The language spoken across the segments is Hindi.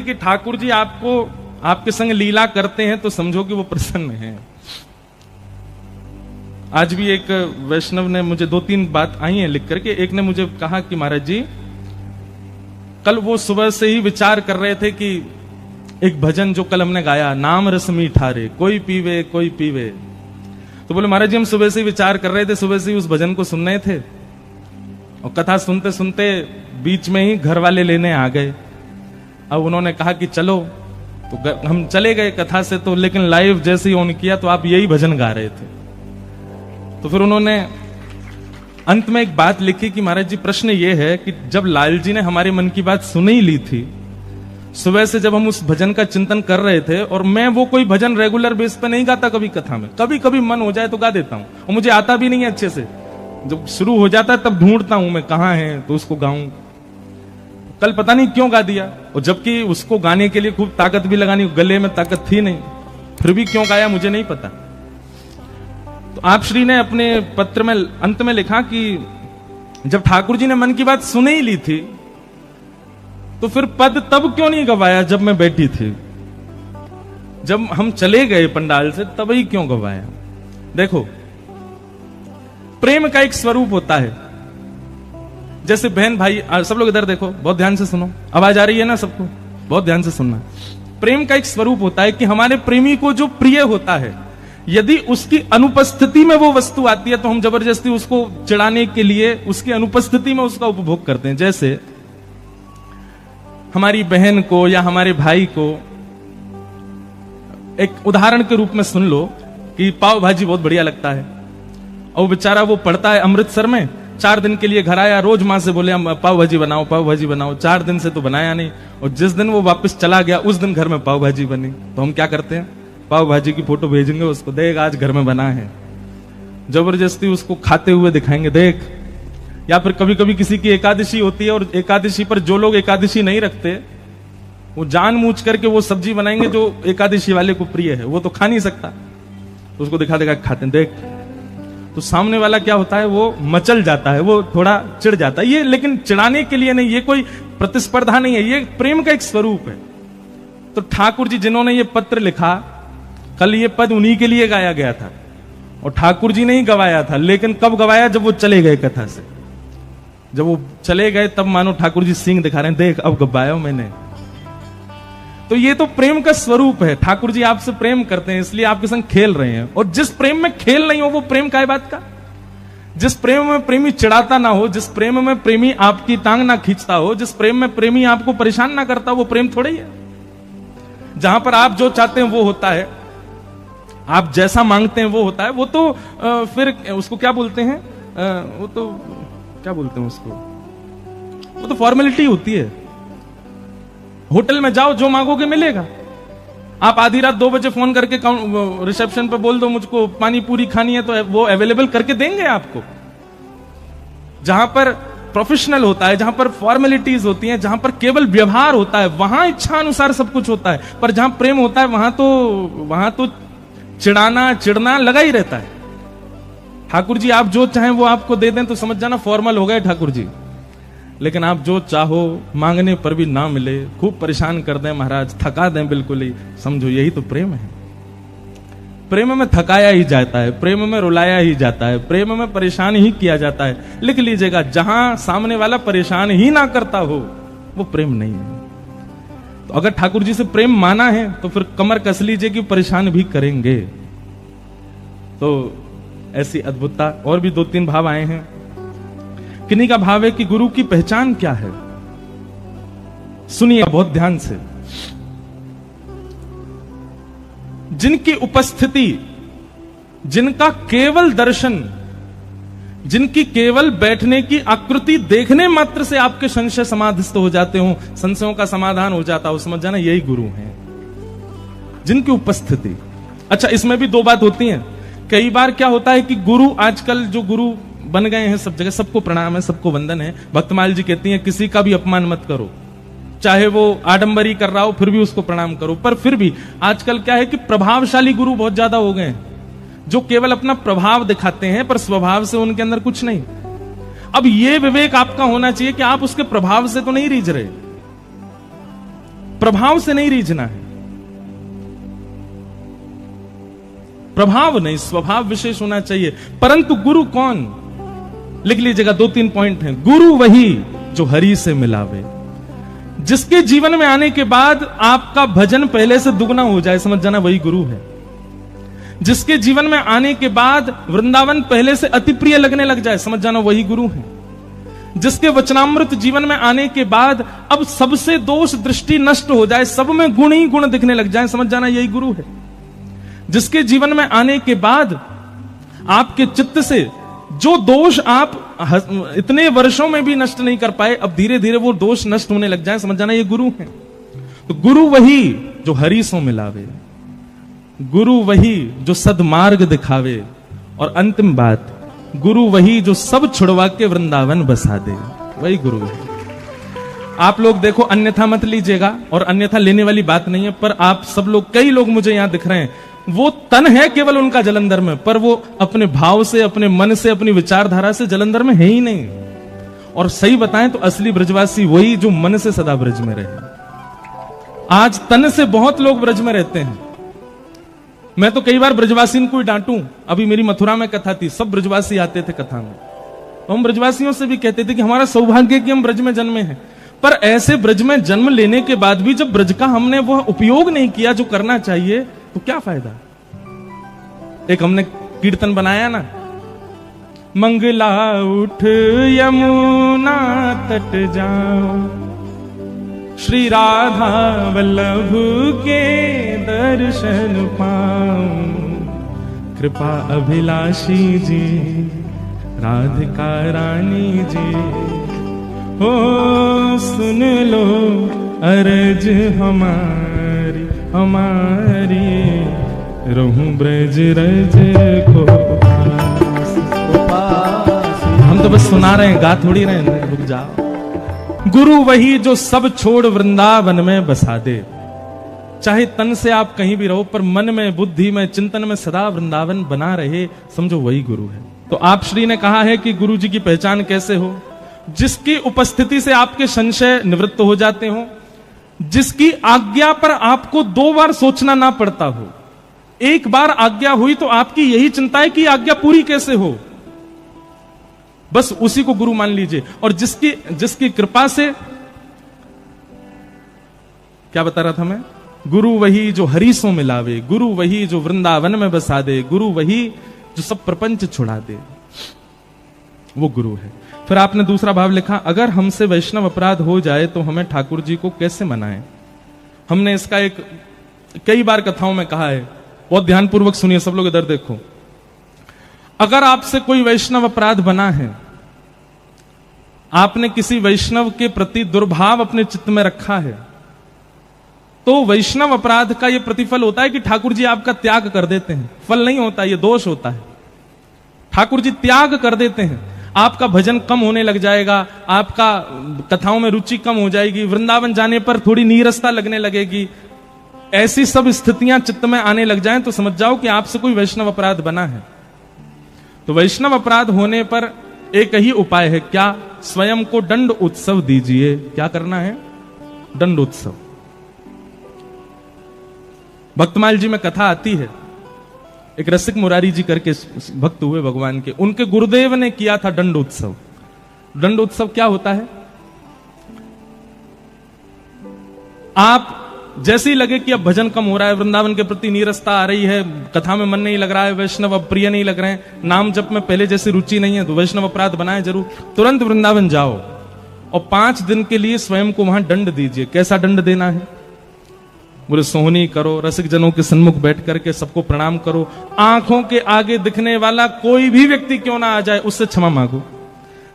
कि ठाकुर जी आपको आपके संग लीला करते हैं तो समझो कि वो प्रसन्न हैं। आज भी एक वैष्णव ने मुझे 2-3 बात आई हैं लिख करके। एक ने मुझे कहा कि महाराज जी, कल वो सुबह से ही विचार कर रहे थे कि एक भजन जो कल हमने गाया, नाम रस मीठा रे कोई पीवे कोई पीवे, तो बोले महाराज जी हम सुबह से ही विचार कर रहे थे, सुबह से ही उस भजन को सुन रहे थे और कथा सुनते सुनते बीच में ही घर वाले लेने आ गए। अब उन्होंने कहा कि चलो, तो हम चले गए कथा से, तो लेकिन लाइव जैसे ही ऑन किया तो आप यही भजन गा रहे थे। तो फिर उन्होंने अंत में एक बात लिखी कि महाराज जी प्रश्न ये है कि जब लाल जी ने हमारे मन की बात सुन ही ली थी, सुबह से जब हम उस भजन का चिंतन कर रहे थे, और मैं वो कोई भजन रेगुलर बेस पे नहीं गाता, कभी कथा में कभी कभी मन हो जाए तो गा देता हूं, और मुझे आता भी नहीं है अच्छे से। जब शुरू हो जाता है तब ढूंढता हूं मैं कहां है तो उसको गाऊं। कल पता नहीं क्यों गा दिया, और जबकि उसको गाने के लिए खूब ताकत भी लगानी, गले में ताकत थी नहीं, फिर भी क्यों गाया मुझे नहीं पता। तो आप श्री ने अपने पत्र में अंत में लिखा कि जब ठाकुर जी ने मन की बात सुन ही ली थी तो फिर पद तब क्यों नहीं गवाया जब मैं बैठी थी, जब हम चले गए पंडाल से तब ही क्यों गवाया। देखो, प्रेम का एक स्वरूप होता है, जैसे बहन भाई, सब लोग इधर देखो, बहुत ध्यान से सुनो, आवाज आ रही है ना सबको, बहुत ध्यान से सुनना। प्रेम का एक स्वरूप होता है कि हमारे प्रेमी को जो प्रिय होता है, यदि उसकी अनुपस्थिति में वो वस्तु आती है तो हम जबरदस्ती उसको चिढ़ाने के लिए उसकी अनुपस्थिति में उसका उपभोग करते हैं। जैसे हमारी बहन को या हमारे भाई को, एक उदाहरण के रूप में सुन लो कि पाव भाजी बहुत बढ़िया लगता है, और बेचारा वो पढ़ता है अमृतसर में, 4 दिन के लिए घर आया, रोज मां से बोले पाव भाजी बनाओ पाव भाजी बनाओ, 4 दिन से तो बनाया नहीं, और जिस दिन वो वापस चला गया उस दिन घर में पाव भाजी बनी। तो हम क्या करते हैं, पाव भाजी की फोटो भेजेंगे उसको, देख आज घर में बना है, जबरदस्ती उसको खाते हुए दिखाएंगे देख। या फिर कभी कभी किसी की एकादशी होती है, और एकादशी पर जो लोग एकादशी नहीं रखते वो जानबूझ करके वो सब्जी बनाएंगे जो एकादशी वाले को प्रिय है, वो तो खा नहीं सकता, तो उसको दिखा दिखा खाते हैं देख। तो सामने वाला क्या होता है, वो मचल जाता है, वो थोड़ा चिढ़ जाता है। ये लेकिन चिढ़ाने के लिए नहीं, ये कोई प्रतिस्पर्धा नहीं है, ये प्रेम का एक स्वरूप है। तो ठाकुर जी जिन्होंने ये पत्र लिखा, कल ये पद उन्हीं के लिए गाया गया था, और ठाकुर जी ने ही गवाया था, लेकिन कब गवाया, जब वो चले गए कथा से। जब वो चले गए तब मानो ठाकुर जी सींग दिखा रहे हैं, देख अब गवाया मैंने। तो ये तो प्रेम का स्वरूप है, ठाकुर जी आपसे प्रेम करते हैं इसलिए आपके संग खेल रहे हैं। और जिस प्रेम में खेल नहीं हो वो प्रेम का है बात का। जिस प्रेम में प्रेमी चिढ़ाता ना हो, जिस प्रेम में प्रेमी आपकी टांग ना खींचता हो, जिस प्रेम में प्रेमी आपको परेशान ना करता, वो प्रेम थोड़ा ही है। जहां पर आप जो चाहते हैं वो होता है, आप जैसा मांगते हैं वो होता है, वो तो फिर उसको क्या बोलते हैं, वो तो क्या बोलते हैं उसको, वो तो फॉर्मेलिटी होती है। होटल में जाओ, जो मांगोगे मिलेगा। आप आधी रात 2 बजे फोन करके रिसेप्शन पे बोल दो मुझको पानी पूरी खानी है, तो वो अवेलेबल करके देंगे आपको। जहां पर प्रोफेशनल होता है, जहां पर फॉर्मेलिटीज होती हैं, जहां पर केवल व्यवहार होता है, वहां इच्छा अनुसार सब कुछ होता है। पर जहां प्रेम होता है वहां तो चिढ़ाना चिढ़ना लगा ही रहता है। ठाकुर जी आप जो चाहें वो आपको दे दें तो समझ जाना फॉर्मल हो गए ठाकुर जी। लेकिन आप जो चाहो मांगने पर भी ना मिले, खूब परेशान कर दें महाराज, थका दें बिल्कुल ही, समझो यही तो प्रेम है। प्रेम में थकाया ही जाता है, प्रेम में रुलाया ही जाता है, प्रेम में परेशान ही किया जाता है। लिख लीजिएगा, जहां सामने वाला परेशान ही ना करता हो वो प्रेम नहीं है। तो अगर ठाकुर जी से प्रेम माना है तो फिर कमर कस लीजिए कि परेशान भी करेंगे। तो ऐसी अद्भुतता। और भी 2-3 भाव आए हैं। किन्हीं का भाव है कि गुरु की पहचान क्या है, सुनिए बहुत ध्यान से। जिनकी उपस्थिति, जिनका केवल दर्शन, जिनकी केवल बैठने की आकृति देखने मात्र से आपके संशय समाधिस्थ हो जाते हो, संशयों का समाधान हो जाता हो, समझ जाना यही गुरु हैं, जिनकी उपस्थिति। अच्छा, इसमें भी 2 बात होती हैं। कई बार क्या होता है कि गुरु, आजकल जो गुरु बन गए हैं सब जगह, सबको प्रणाम है, सबको वंदन है। भक्तमाल जी कहती हैं किसी का भी अपमान मत करो, चाहे वो आडंबरी कर रहा हो फिर भी उसको प्रणाम करो। पर फिर भी आजकल क्या है कि प्रभावशाली गुरु बहुत ज्यादा हो गए हैं, जो केवल अपना प्रभाव दिखाते हैं पर स्वभाव से उनके अंदर कुछ नहीं। अब ये विवेक आपका होना चाहिए कि आप उसके प्रभाव से तो नहीं रीझ रहे, प्रभाव से नहीं रीझना है, प्रभाव नहीं, स्वभाव विशेष होना चाहिए। परंतु गुरु कौन, लिख लीजिएगा, 2-3 पॉइंट हैं। गुरु वही जो हरि से मिलावे, जिसके जीवन में आने के बाद आपका भजन पहले से दुगना हो जाए, समझ जाना वही गुरु है। जिसके जीवन में आने के बाद वृंदावन पहले से अति प्रिय लगने लग जाए, समझ जाना वही गुरु है। जिसके वचनामृत जीवन में आने के बाद अब सबसे दोष दृष्टि नष्ट हो जाए, सब में गुण ही गुण दिखने लग जाए, समझ जाना यही गुरु है। जिसके जीवन में आने के बाद आपके चित्त से जो दोष आप इतने वर्षों में भी नष्ट नहीं कर पाए, अब धीरे धीरे वो दोष नष्ट होने लग जाए, समझ जाना ये गुरु है। तो गुरु वही जो हरि सो मिलावे, गुरु वही जो सदमार्ग दिखावे, और अंतिम बात, गुरु वही जो सब छुड़वा के वृंदावन बसा दे, वही गुरु है। आप लोग देखो, अन्यथा मत लीजिएगा, और अन्यथा लेने वाली बात नहीं है, पर आप सब लोग, कई लोग मुझे यहां दिख रहे हैं, वो तन है केवल उनका जलंधर में, पर वो अपने भाव से, अपने मन से, अपनी विचारधारा से जलंधर में है ही नहीं। और सही बताएं तो असली ब्रजवासी वही जो मन से सदा ब्रज में रहे। आज तन से बहुत लोग ब्रज में रहते हैं। मैं तो कई बार ब्रजवासी को ही डांटूं। अभी मेरी मथुरा में कथा थी, सब ब्रजवासी आते थे कथा में, तो हम ब्रजवासियों से भी कहते थे कि हमारा सौभाग्य कि हम ब्रज में जन्मे हैं। पर ऐसे ब्रज में जन्म लेने के बाद भी जब ब्रज का हमने वह उपयोग नहीं किया जो करना चाहिए, तो क्या फायदा। एक हमने कीर्तन बनाया ना, मंगला उठ यमुना तट जाओ, श्री राधा वल्लभ के दर्शन पाऊं, कृपा अभिलाषी जी राधिका रानी जी, हो सुन लो अर्ज हमारी हमारी, रहूं ब्रज रज को पास। हम तो बस सुना रहे हैं, गा थोड़ी रहे हैं, रुक जाओ। गुरु वही जो सब छोड़ वृंदावन में बसा दे। चाहे तन से आप कहीं भी रहो, पर मन में, बुद्धि में, चिंतन में सदा वृंदावन बना रहे, समझो वही गुरु है। तो आप श्री ने कहा है कि गुरु जी की पहचान कैसे हो, जिसकी उपस्थिति से आपके संशय निवृत्त हो जाते हो, जिसकी आज्ञा पर आपको 2 बार सोचना ना पड़ता हो। एक बार आज्ञा हुई तो आपकी यही चिंता है कि आज्ञा पूरी कैसे हो, बस उसी को गुरु मान लीजिए। और जिसकी कृपा से, क्या बता रहा था मैं, गुरु वही जो हरि सो मिलावे, गुरु वही जो वृंदावन में बसा दे, गुरु वही जो सब प्रपंच छुड़ा दे, वो गुरु है। फिर आपने दूसरा भाव लिखा, अगर हमसे वैष्णव अपराध हो जाए तो हमें ठाकुर जी को कैसे मनाएं। हमने इसका एक कई बार कथाओं में कहा है, बहुत ध्यानपूर्वक सुनिए सब लोग, इधर देखो। अगर आपसे कोई वैष्णव अपराध बना है, आपने किसी वैष्णव के प्रति दुर्भाव अपने चित्त में रखा है, तो वैष्णव अपराध का यह प्रतिफल होता है कि ठाकुर जी आपका त्याग कर देते हैं। फल नहीं होता, यह दोष होता है। ठाकुर जी त्याग कर देते हैं, आपका भजन कम होने लग जाएगा, आपका कथाओं में रुचि कम हो जाएगी, वृंदावन जाने पर थोड़ी नीरसता लगने लगेगी। ऐसी सब स्थितियां चित्त में आने लग जाएं तो समझ जाओ कि आपसे कोई वैष्णव अपराध बना है। तो वैष्णव अपराध होने पर एक ही उपाय है, क्या, स्वयं को दंड उत्सव दीजिए। क्या करना है, दंड उत्सव। भक्तमाल जी में कथा आती है, एक रसिक मुरारी जी करके भक्त हुए भगवान के, उनके गुरुदेव ने किया था दंड उत्सव। दंड उत्सव क्या होता है, आप जैसे ही लगे कि अब भजन कम हो रहा है, वृंदावन के प्रति नीरसता आ रही है, कथा में मन नहीं लग रहा है, वैष्णव अब प्रिय नहीं लग रहे हैं, नाम जप में पहले जैसी रुचि नहीं है, तो वैष्णव अपराध बनाए जरूर, तुरंत वृंदावन जाओ और 5 दिन के लिए स्वयं को वहां दंड दीजिए। कैसा दंड देना है, बोले सोहनी करो, रसिक जनों के सन्मुख बैठ करके सबको प्रणाम करो, आंखों के आगे दिखने वाला कोई भी व्यक्ति क्यों ना आ जाए उससे क्षमा मांगो।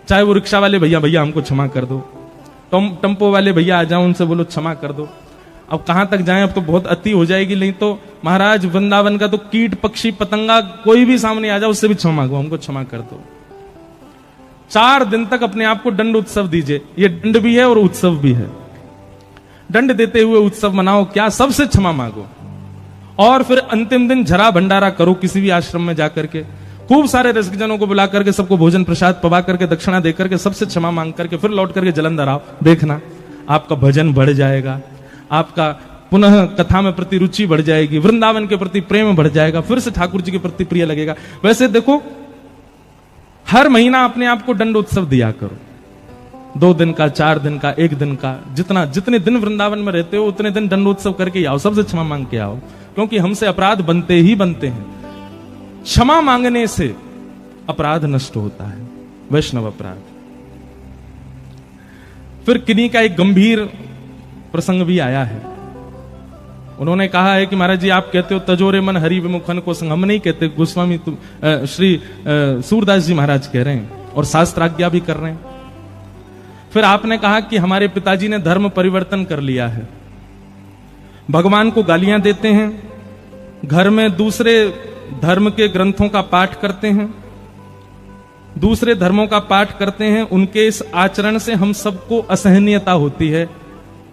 चाहे वो रिक्शा वाले भैया, भैया हमको क्षमा कर दो, टेम्पो वाले भैया आ जाओ, उनसे बोलो क्षमा कर दो। अब कहां तक जाएं, अब तो बहुत अति हो जाएगी, नहीं तो महाराज वृंदावन का तो कीट पक्षी पतंगा कोई भी सामने आ जाए उससे भी क्षमा मांगो, हमको क्षमा कर दो। 4 दिन तक अपने आप को दंड उत्सव दीजिए। ये दंड भी है और उत्सव भी है। दंड देते हुए उत्सव मनाओ, क्या, सबसे क्षमा मांगो। और फिर अंतिम दिन झरा भंडारा करो, किसी भी आश्रम में जाकर के खूब सारे रसिकजनों को बुला करके सबको भोजन प्रसाद पवा करके दक्षिणा देकर के सबसे क्षमा मांग करके फिर लौट करके जलंधर आओ। देखना आपका भजन बढ़ जाएगा, आपका पुनः कथा में प्रति रुचि बढ़ जाएगी, वृंदावन के प्रति प्रेम बढ़ जाएगा, फिर से ठाकुर जी के प्रति प्रिय लगेगा। वैसे देखो, हर महीना अपने आप को दंडोत्सव दिया करो, 2 दिन का, 4 दिन का, 1 दिन का, जितने दिन वृंदावन में रहते हो उतने दिन दंडोत्सव करके आओ, सबसे क्षमा मांग के आओ, क्योंकि हमसे अपराध बनते ही बनते हैं। क्षमा मांगने से अपराध नष्ट होता है, वैष्णव अपराध। फिर किन्हीं का एक गंभीर प्रसंग भी आया है। उन्होंने कहा है कि महाराज जी आप कहते हो तजोरे मन हरि विमुखन को संग, हम नहीं कहते, गोस्वामी श्री सूरदास जी महाराज कह रहे हैं और शास्त्राज्ञा भी कर रहे हैं। फिर आपने कहा कि हमारे पिताजी ने धर्म परिवर्तन कर लिया है, भगवान को गालियां देते हैं, घर में दूसरे धर्म के ग्रंथों का पाठ करते हैं, दूसरे धर्मों का पाठ करते हैं, उनके इस आचरण से हम सबको असहनीयता होती है,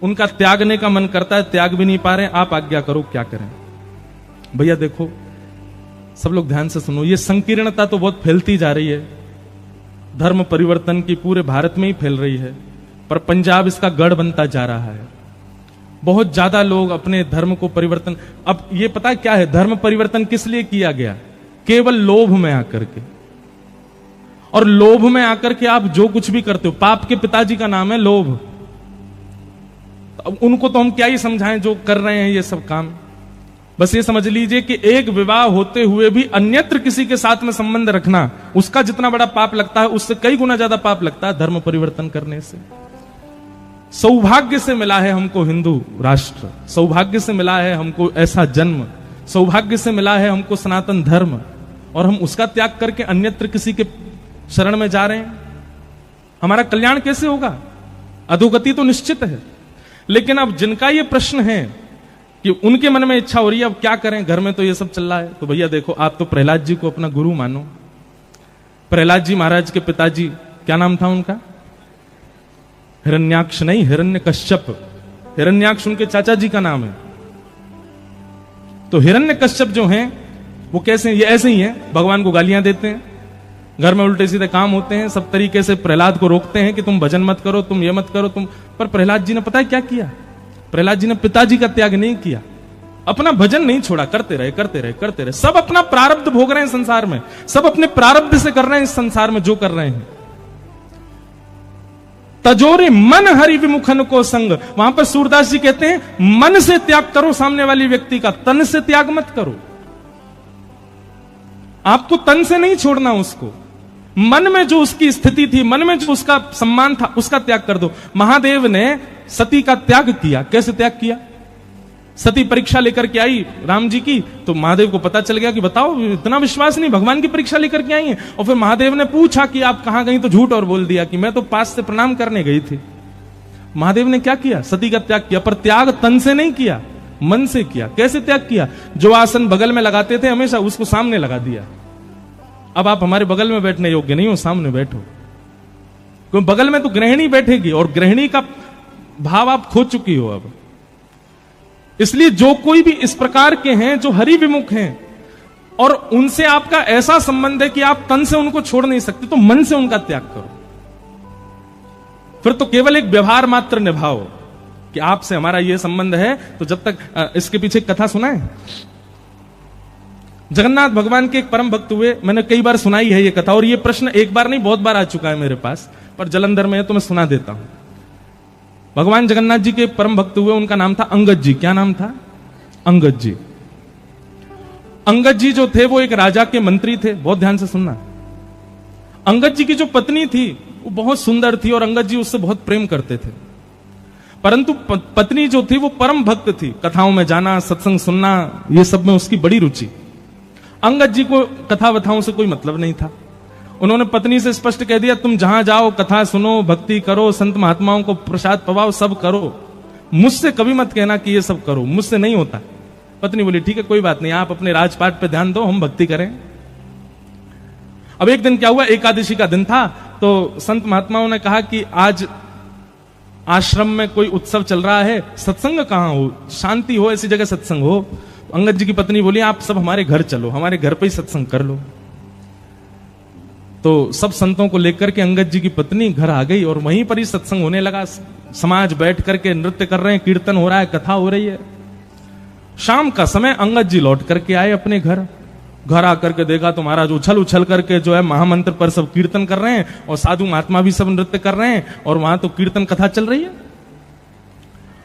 उनका त्यागने का मन करता है, त्याग भी नहीं पा रहे, आप आज्ञा करो क्या करें। भैया देखो, सब लोग ध्यान से सुनो, ये संकीर्णता तो बहुत फैलती जा रही है, धर्म परिवर्तन की पूरे भारत में ही फैल रही है, पर पंजाब इसका गढ़ बनता जा रहा है। बहुत ज्यादा लोग अपने धर्म को परिवर्तन, अब ये पता है क्या है, धर्म परिवर्तन किस लिए किया गया? केवल लोभ में आकर के, और लोभ में आकर के आप जो कुछ भी करते हो, पाप के पिताजी का नाम है लोभ। अब उनको तो हम क्या ही समझाएं जो कर रहे हैं ये सब काम। बस ये समझ लीजिए कि एक विवाह होते हुए भी अन्यत्र किसी के साथ में संबंध रखना, उसका जितना बड़ा पाप लगता है उससे कई गुना ज्यादा पाप लगता है धर्म परिवर्तन करने से। सौभाग्य से मिला है हमको हिंदू राष्ट्र, सौभाग्य से मिला है हमको ऐसा जन्म, सौभाग्य से मिला है हमको सनातन धर्म, और हम उसका त्याग करके अन्यत्र किसी के शरण में जा रहे हैं। हमारा कल्याण कैसे होगा? अधोगति तो निश्चित है। लेकिन अब जिनका ये प्रश्न है कि उनके मन में इच्छा हो रही है अब क्या करें, घर में तो ये सब चल रहा है, तो भैया देखो, आप तो प्रहलाद जी को अपना गुरु मानो। प्रहलाद जी महाराज के पिताजी, क्या नाम था उनका? हिरण्याक्ष नहीं, हिरण्यकश्यप। हिरण्याक्ष उनके चाचा जी का नाम है। तो हिरण्यकश्यप जो हैं वो कैसे हैं? ये ऐसे ही हैं, भगवान को गालियां देते हैं, घर में उल्टे सीधे काम होते हैं, सब तरीके से प्रहलाद को रोकते हैं कि तुम भजन मत करो, तुम ये मत करो, तुम। पर प्रहलाद जी ने पता है क्या किया? प्रहलाद जी ने पिताजी का त्याग नहीं किया, अपना भजन नहीं छोड़ा, करते रहे करते रहे करते रहे। सब अपना प्रारब्ध भोग रहे हैं संसार में, सब अपने प्रारब्ध से कर रहे हैं इस संसार में जो कर रहे हैं। तजोरे मन हरि विमुखन को संग, वहां पर सूरदास जी कहते हैं मन से त्याग करो सामने वाली व्यक्ति का, तन से त्याग मत करो। आपको तन से नहीं छोड़ना उसको, मन में जो उसकी स्थिति थी, मन में जो उसका सम्मान था, उसका त्याग कर दो। महादेव ने सती का त्याग किया। कैसे त्याग किया? सती परीक्षा लेकर के आई राम जी की, तो महादेव को पता चल गया कि बताओ इतना विश्वास नहीं, भगवान की परीक्षा लेकर के आई है। और फिर महादेव ने पूछा कि आप कहां गई, तो झूठ और बोल दिया कि मैं तो पास से प्रणाम करने गई थी। महादेव ने क्या किया? सती का त्याग किया, पर त्याग तन से नहीं किया, मन से किया। कैसे त्याग किया? जो आसन बगल में लगाते थे हमेशा, उसको सामने लगा दिया। अब आप हमारे बगल में बैठने योग्य नहीं हो, सामने बैठो, क्योंकि बगल में तो गृहिणी बैठेगी और गृहिणी का भाव आप खो चुकी हो अब। इसलिए जो कोई भी इस प्रकार के हैं जो हरि विमुख हैं और उनसे आपका ऐसा संबंध है कि आप तन से उनको छोड़ नहीं सकते, तो मन से उनका त्याग करो। फिर तो केवल एक व्यवहार मात्र निभाओ कि आपसे हमारा यह संबंध है। तो जब तक इसके पीछे एक कथा सुना है, जगन्नाथ भगवान के एक परम भक्त हुए, मैंने कई बार सुनाई है ये कथा, और ये प्रश्न एक बार नहीं बहुत बार आ चुका है मेरे पास, पर जलंधर में है तो मैं सुना देता हूं। भगवान जगन्नाथ जी के परम भक्त हुए, उनका नाम था अंगद जी। क्या नाम था? अंगद जी। अंगद जी जो थे वो एक राजा के मंत्री थे। बहुत ध्यान से सुनना। अंगद जी की जो पत्नी थी वो बहुत सुंदर थी और अंगद जी उससे बहुत प्रेम करते थे, परंतु पत्नी जो थी वो परम भक्त थी, कथाओं में जाना, सत्संग सुनना, ये सब में उसकी बड़ी रुचि। अंगद जी को कथा वथाओं से कोई मतलब नहीं था। उन्होंने पत्नी से स्पष्ट कह दिया, तुम जहां जाओ कथा सुनो, भक्ति करो, संत महात्माओं को प्रसाद पवाओ, सब करो, मुझसे कभी मत कहना कि ये सब करो, मुझसे नहीं होता। पत्नी बोली ठीक है कोई बात नहीं, आप अपने राजपाट पे ध्यान दो, हम भक्ति करें। अब एक दिन क्या हुआ, एकादशी का दिन था, तो संत महात्माओं ने कहा कि आज आश्रम में कोई उत्सव चल रहा है, सत्संग कहां हो, शांति हो, ऐसी जगह सत्संग हो। अंगद जी की पत्नी बोली आप सब हमारे घर चलो, हमारे घर पे ही सत्संग कर लो। तो सब संतों को लेकर के अंगद जी की पत्नी घर आ गई और वहीं पर ही सत्संग होने लगा। समाज बैठ करके नृत्य कर रहे हैं, कीर्तन हो रहा है, कथा हो रही है। शाम का समय अंगद जी लौट करके आए अपने घर। घर आकर के देखा तो महाराज उछल उछल करके जो है महामंत्र पर सब कीर्तन कर रहे हैं और साधु महात्मा भी सब नृत्य कर रहे हैं और वहां तो कीर्तन कथा चल रही है।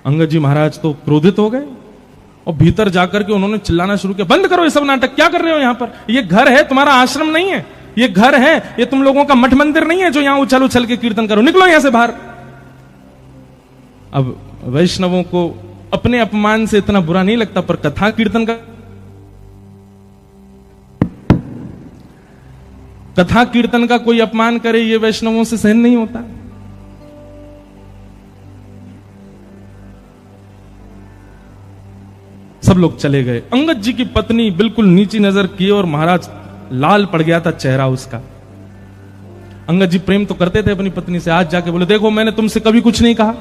अंगद जी महाराज तो क्रोधित हो गए और भीतर जाकर के उन्होंने चिल्लाना शुरू किया, बंद करो ये सब नाटक, क्या कर रहे हो यहां पर? ये घर है, तुम्हारा आश्रम नहीं है। ये घर है, ये तुम लोगों का मठ मंदिर नहीं है जो यहां उछल उछल के कीर्तन करो, निकलो यहां से बाहर। अब वैष्णवों को अपने अपमान से इतना बुरा नहीं लगता, पर कथा कीर्तन का कथा कीर्तन का कोई अपमान करे ये वैष्णवों से सहन नहीं होता। सब लोग चले गए। अंगद जी की पत्नी बिल्कुल नीची नजर किए और महाराज लाल पड़ गया था चेहरा उसका। अंगद जी प्रेम तो करते थे अपनी पत्नी से, आज जाके बोले, देखो मैंने तुमसे कभी कुछ नहीं कहा,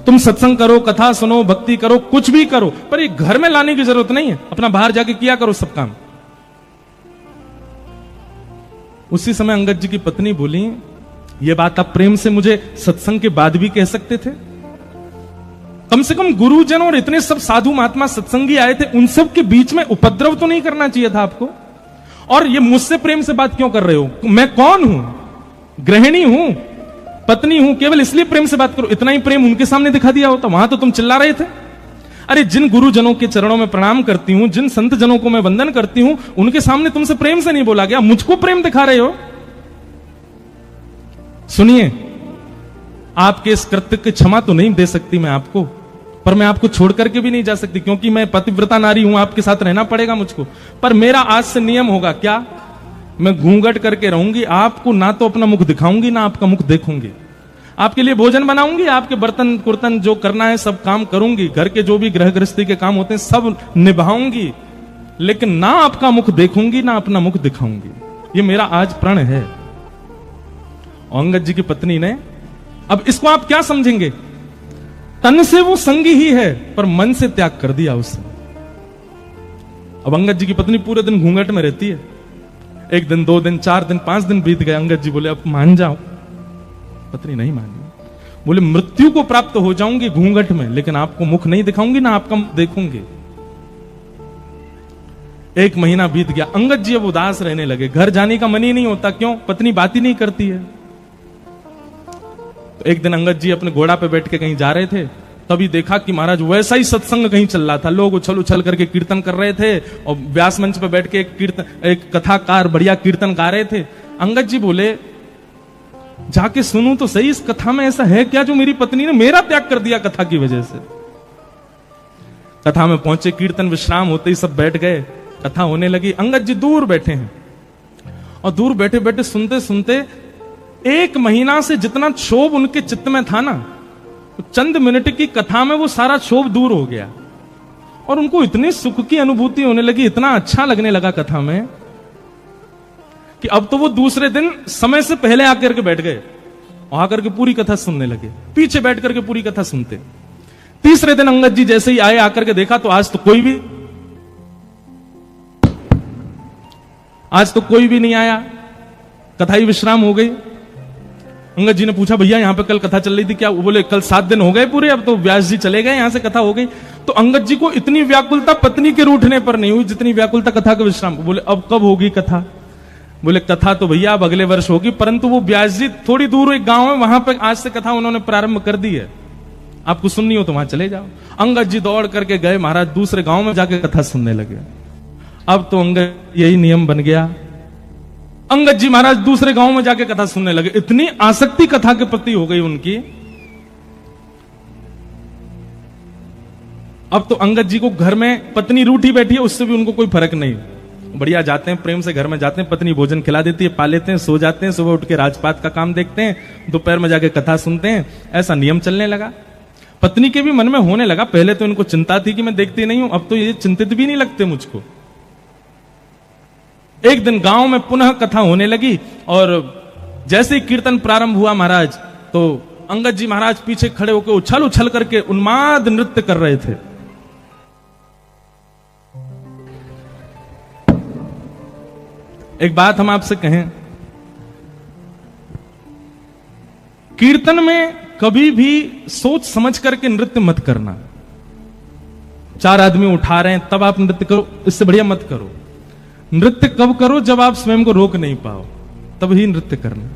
तुम सत्संग करो, कथा सुनो, भक्ति करो, कुछ भी करो, पर ये घर में लाने की जरूरत नहीं है, अपना बाहर जाके किया करो सब काम। उसी समय अंगद जी की पत्नी बोली, ये बात आप प्रेम से मुझे सत्संग के बाद भी कह सकते थे। कम से कम गुरुजन और इतने सब साधु महात्मा सत्संगी आए थे, उन सब के बीच में उपद्रव तो नहीं करना चाहिए था आपको। और ये मुझसे प्रेम से बात क्यों कर रहे हो? मैं कौन हूं? गृहिणी हूं, पत्नी हूं, केवल इसलिए प्रेम से बात करो। इतना ही प्रेम उनके सामने दिखा दिया होता, वहां तो तुम चिल्ला रहे थे। अरे जिन गुरुजनों के चरणों में प्रणाम करती हूं, जिन संत जनों को मैं वंदन करती हूं, उनके सामने तुमसे प्रेम से नहीं बोला गया, मुझको प्रेम दिखा रहे हो। सुनिए, आपके इस कृत्य की क्षमा तो नहीं दे सकती मैं आपको, पर मैं आपको छोड़ करके भी नहीं जा सकती, क्योंकि मैं पतिव्रता नारी हूं, आपके साथ रहना पड़ेगा मुझको। पर मेरा आज से नियम होगा क्या, मैं घूंघट करके रहूंगी, आपको ना तो अपना मुख दिखाऊंगी ना आपका मुख देखूंगी। आपके लिए भोजन बनाऊंगी, आपके बर्तन कुर्तन जो करना है सब काम करूंगी, घर के जो भी गृह गृहस्थी के काम होते हैं सब निभाऊंगी, लेकिन ना आपका मुख देखूंगी ना अपना मुख दिखाऊंगी। ये मेरा आज प्रण है। अंगद जी की पत्नी ने, अब इसको आप क्या समझेंगे, तन से वो संगी ही है पर मन से त्याग कर दिया उसने। अब अंगद जी की पत्नी पूरे दिन घूंघट में रहती है। एक दिन, 2 दिन, 4 दिन, 5 दिन बीत गए। अंगद जी बोले अब मान जाओ। पत्नी नहीं मानी, बोले मृत्यु को प्राप्त हो जाऊंगी घूंघट में, लेकिन आपको मुख नहीं दिखाऊंगी ना आपका मुख देखूंगी। 1 महीना बीत गया। अंगद जी अब उदास रहने लगे, घर जाने का मन ही नहीं होता। क्यों? पत्नी बात ही नहीं करती है। तो एक दिन अंगद जी अपने घोड़ा पे बैठ के कहीं जा रहे थे, तभी देखा कि महाराज वैसा ही सत्संग कहीं चल रहा था। लोग उछल उछल करके कीर्तन कर रहे थे और व्यास मंच पे बैठ के एक कथाकार बढ़िया कीर्तन गा रहे थे। अंगद जी बोले, जाके सुनूं तो सही, इस कथा में ऐसा है क्या जो मेरी पत्नी ने मेरा त्याग कर दिया कथा की वजह से। कथा में पहुंचे, कीर्तन विश्राम होते ही सब बैठ गए, कथा होने लगी। अंगद जी दूर बैठे हैं और दूर बैठे बैठे सुनते सुनते 1 महीना से जितना क्षोभ उनके चित्त में था ना, तो चंद मिनट की कथा में वो सारा क्षोभ दूर हो गया और उनको इतनी सुख की अनुभूति होने लगी, इतना अच्छा लगने लगा कथा में कि अब तो वो दूसरे दिन समय से पहले आकर के बैठ गए और आकर के पूरी कथा सुनने लगे। पीछे बैठ करके पूरी कथा सुनते। तीसरे दिन अंगद जी जैसे ही आए, आकर के देखा तो आज तो कोई भी नहीं आया, कथा ही विश्राम हो गई। अंगद जी ने पूछा, भैया यहां पे कल कथा चल रही थी क्या? वो बोले, कल 7 दिन हो गए पूरे, अब तो व्यास जी चले गए, यहां से कथा हो गई। तो अंगद जी को इतनी व्याकुलता पत्नी के रूठने पर नहीं हुई जितनी व्याकुलता कथा के विश्राम। बोले, अब कब होगी कथा? बोले, कथा तो भैया अब अगले वर्ष होगी, परंतु वो व्यास जी थोड़ी दूर एक गांव है, वहां पे आज से कथा उन्होंने प्रारंभ कर दी है, आपको सुननी हो तो वहां चले जाओ। अंगद जी दौड़ करके गए, महाराज दूसरे गांव में जाके कथा सुनने लगे। अब तो अंगद यही नियम बन गया, अंगद जी महाराज दूसरे गांव में जाके कथा सुनने लगे। इतनी आसक्ति कथा के प्रति हो गई उनकी। अब तो अंगद जी को घर में पत्नी रूठी बैठी है, उससे भी उनको कोई फर्क नहीं, बढ़िया जाते हैं, प्रेम से घर में जाते हैं, पत्नी भोजन खिला देती है, पा लेते हैं, सो जाते हैं, सुबह उठ के राजपात का काम देखते हैं, दोपहर में जाके कथा सुनते हैं। ऐसा नियम चलने लगा। पत्नी के भी मन में होने लगा, पहले तो इनको चिंता थी कि मैं देखती नहीं हूं, अब तो ये चिंतित भी नहीं लगते मुझको। एक दिन गांव में पुनः कथा होने लगी और जैसे ही कीर्तन प्रारंभ हुआ महाराज, तो अंगद जी महाराज पीछे खड़े होकर उछल उछल करके उन्माद नृत्य कर रहे थे। एक बात हम आपसे कहें, कीर्तन में कभी भी सोच समझ करके नृत्य मत करना। 4 आदमी उठा रहे हैं तब आप नृत्य करो, इससे बढ़िया मत करो। नृत्य कब करो? जब आप स्वयं को रोक नहीं पाओ, तब ही नृत्य करना।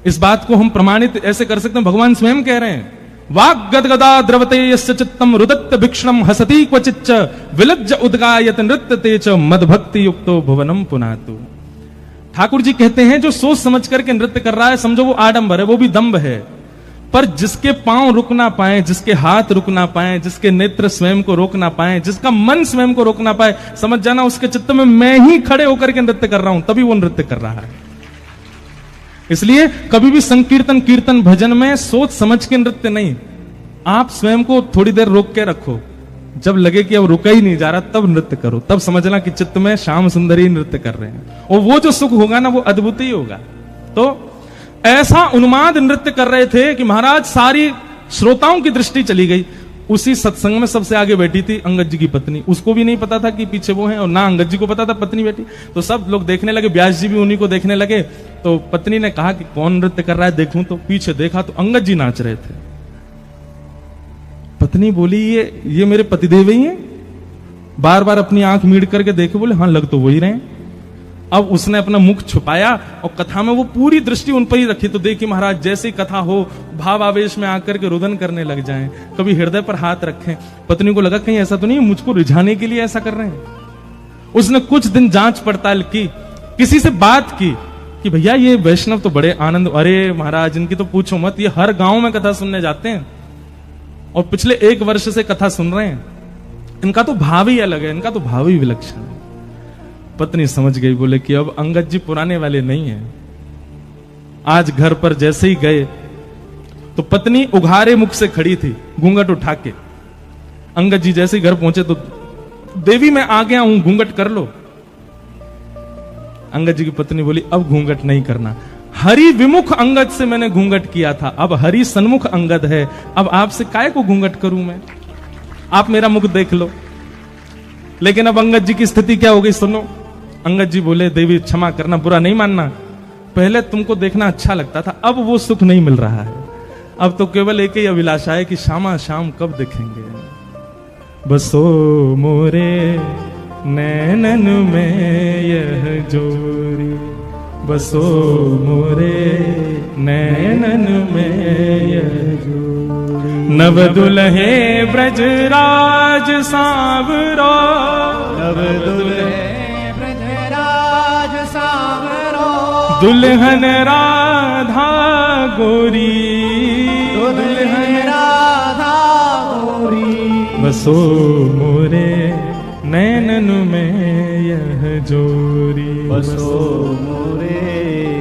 इस बात को हम प्रमाणित ऐसे कर सकते हैं, भगवान स्वयं कह रहे हैं, वाग गदगदा द्रवते यस्य चित्तम रुदत्त भिक्षणम हसति क्वचिच्च विलज्ज उद्गायत नृत्यते च मदभक्ति युक्तो भुवनम पुनातु। ठाकुर जी कहते हैं जो सोच समझ करके नृत्य कर रहा है, समझो वो आडंबर है, वो भी दंभ है। पर जिसके पांव रुक ना पाए, जिसके हाथ रुक ना पाए, जिसके नेत्र स्वयं को रोक ना पाए, जिसका मन स्वयं को रोक ना पाए, समझ जाना उसके चित्त में मैं ही खड़े होकर के नृत्य कर रहा हूं, तभी वो नृत्य कर रहा है। इसलिए कभी भी संकीर्तन, कीर्तन, भजन में सोच समझ के नृत्य नहीं। आप स्वयं को थोड़ी देर रोक के रखो, जब लगे कि अब रुका ही नहीं जा रहा तब नृत्य करो, तब समझना कि चित्त में श्याम सुंदरी नृत्य कर रहे हैं, और वो जो सुख होगा ना वो अद्भुत ही होगा। तो ऐसा उन्माद नृत्य कर रहे थे कि महाराज सारी श्रोताओं की दृष्टि चली गई। उसी सत्संग में सबसे आगे बैठी थी अंगद जी की पत्नी, उसको भी नहीं पता था कि पीछे वो है, और ना अंगद जी को पता था पत्नी बैठी। तो सब लोग देखने लगे, व्यास जी भी उन्हीं को देखने लगे। तो पत्नी ने कहा कि कौन नृत्य कर रहा है देखूं, तो पीछे देखा तो अंगद जी नाच रहे थे। पत्नी बोली ये मेरे पतिदेव ही हैं? बार बार अपनी आंख मीड़ करके देखे, बोले हाँ लग तो वही रहे। अब उसने अपना मुख छुपाया और कथा में वो पूरी दृष्टि उन पर ही रखी। तो देखिए महाराज, जैसी कथा हो भाव आवेश में आकर के रुदन करने लग जाएं, कभी हृदय पर हाथ रखें। पत्नी को लगा कहीं ऐसा तो नहीं मुझको रिझाने के लिए ऐसा कर रहे हैं। उसने कुछ दिन जांच पड़ताल की, किसी से बात की कि भैया ये वैष्णव तो बड़े आनंद, अरे महाराज इनकी तो पूछो मत, ये हर गांव में कथा सुनने जाते हैं और पिछले 1 वर्ष से कथा सुन रहे हैं। इनका तो भाव ही अलग है, इनका तो भाव ही विलक्षण है। पत्नी समझ गई, बोले कि अब अंगद जी पुराने वाले नहीं हैं। आज घर पर जैसे ही गए तो पत्नी उघारे मुख से खड़ी थी, घूंघट उठा के। अंगद जी जैसे ही घर पहुंचे तो देवी मैं आ गया हूं, घूंघट कर लो। अंगद जी की पत्नी बोली अब घूंघट नहीं करना, हरि विमुख अंगद से मैंने घूंघट किया था, अब हरि सन्मुख अंगद है, अब आपसे काय को घूंघट करूं मैं, आप मेरा मुख देख लो। लेकिन अब अंगद जी की स्थिति क्या हो गई सुनो। अंगद जी बोले देवी क्षमा करना, बुरा नहीं मानना, पहले तुमको देखना अच्छा लगता था, अब वो सुख नहीं मिल रहा है। अब तो केवल एक ही अभिलाषा है कि श्यामा श्याम कब देखेंगे। बसो मोरे नैनन में यह जोरी, बसो मोरे नैनन में यह जोरी। नव दुल्हे ब्रजराज सांवरो, नव दुल्हे ब्रजराज सांवरो, दुल्हन राधा गोरी, दुल्हन राधा गोरी। बसो मोरे नैनन में यह जोरी, बसो मोरे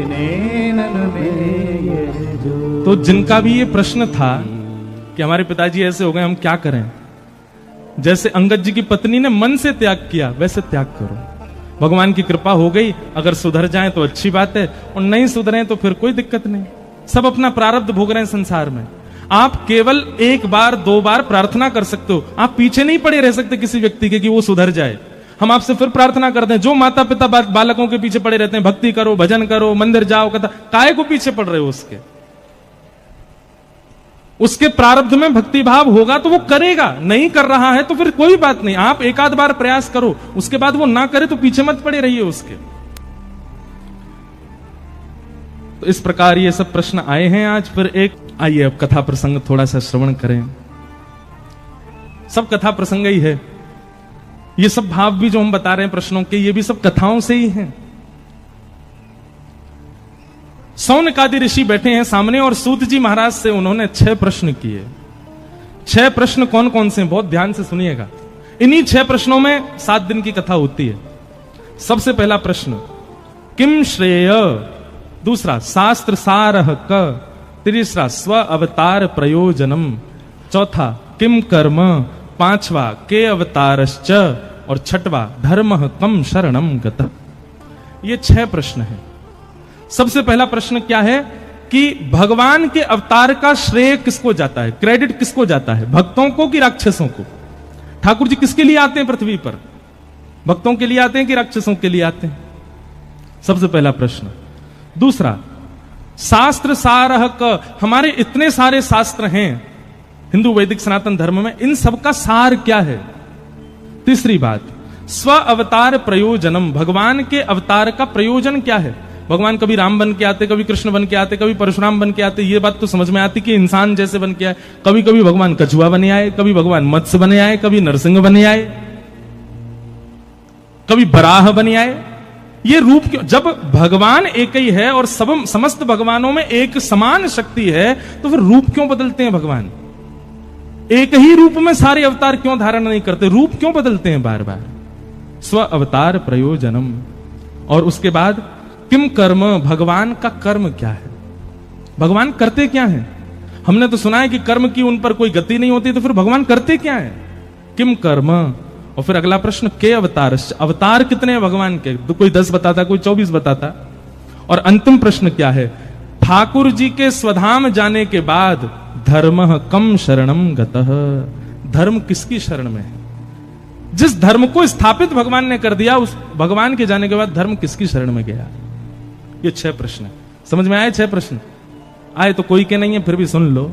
नैनन में यह जोरी। तो जिनका भी ये प्रश्न था कि हमारे पिताजी ऐसे हो गए, हम क्या करें, जैसे अंगद जी की पत्नी ने मन से त्याग किया वैसे त्याग करो। भगवान की कृपा हो गई, अगर सुधर जाएं तो अच्छी बात है, और नहीं सुधरें तो फिर कोई दिक्कत नहीं। सब अपना प्रारब्ध भोग रहे हैं संसार में। आप केवल 1 बार 2 बार प्रार्थना कर सकते हो, आप पीछे नहीं पड़े रह सकते किसी व्यक्ति के कि वो सुधर जाए। हम आपसे फिर प्रार्थना करते हैं, जो माता पिता बालकों के पीछे पड़े रहते हैं, भक्ति करो, भजन करो, मंदिर जाओ, कथा, काहे को पीछे पड़ रहे हो उसके प्रारब्ध में भक्ति भाव होगा तो वो करेगा, नहीं कर रहा है तो फिर कोई बात नहीं, आप 1 आध बार प्रयास करो, उसके बाद वो ना करे तो पीछे मत पड़े रहिए उसके। तो इस प्रकार ये सब प्रश्न आए हैं आज। फिर एक आइए अब कथा प्रसंग थोड़ा सा श्रवण करें। सब कथा प्रसंग ही है, ये सब भाव भी जो हम बता रहे हैं प्रश्नों के, ये भी सब कथाओं से ही हैं। सौनकादि ऋषि बैठे हैं सामने और सूत जी महाराज से उन्होंने 6 प्रश्न किए। 6 प्रश्न कौन कौन से हैं, बहुत ध्यान से सुनिएगा। इन्हीं 6 प्रश्नों में 7 दिन की कथा होती है। सबसे पहला प्रश्न किम श्रेय, दूसरा शास्त्र सारह क, तीसरा स्व अवतार प्रयोजनम, चौथा किम कर्म, 5वां के अवतारश्च, और 6वां धर्म कम शरणम गतः। ये 6 प्रश्न हैं। सबसे पहला प्रश्न क्या है कि भगवान के अवतार का श्रेय किसको जाता है, क्रेडिट किसको जाता है, भक्तों को कि राक्षसों को? ठाकुर जी किसके लिए आते हैं पृथ्वी पर, भक्तों के लिए आते हैं कि राक्षसों के लिए आते हैं? सबसे पहला प्रश्न। दूसरा, शास्त्र सारह क, हमारे इतने सारे शास्त्र हैं हिंदू वैदिक सनातन धर्म में, इन सबका सार क्या है? तीसरी बात, स्व अवतार प्रयोजनम, भगवान के अवतार का प्रयोजन क्या है? भगवान कभी राम बन के आते, कभी कृष्ण बन के आते, कभी परशुराम बन के आते, ये बात तो समझ में आती कि इंसान जैसे बन के आए। कभी कभी भगवान कछुआ बने आए, कभी भगवान मत्स्य बने आए, कभी नरसिंह बने आए, कभी बराह बने आए। ये रूप क्यों? जब भगवान एक ही है और सब समस्त भगवानों में एक समान शक्ति है, तो फिर रूप क्यों बदलते हैं भगवान? एक ही रूप में सारे अवतार क्यों धारण नहीं करते? रूप क्यों बदलते हैं बार बार? स्व अवतार प्रयोजनम। और उसके बाद किम कर्म, भगवान का कर्म क्या है? भगवान करते क्या है? हमने तो सुना है कि कर्म की उन पर कोई गति नहीं होती, तो फिर भगवान करते क्या है? किम कर्म। और फिर अगला प्रश्न, के अवतार, अवतार कितने हैं भगवान के? तो कोई 10 बताता, कोई 24 बताता। और अंतिम प्रश्न क्या है? ठाकुर जी के स्वधाम जाने के बाद धर्म कम शरणम गतः, धर्म किसकी शरण में है? जिस धर्म को स्थापित भगवान ने कर दिया, उस भगवान के जाने के बाद धर्म किसकी शरण में गया? ये 6 प्रश्न है। समझ में आए? 6 प्रश्न आए तो कोई के नहीं है, फिर भी सुन लो।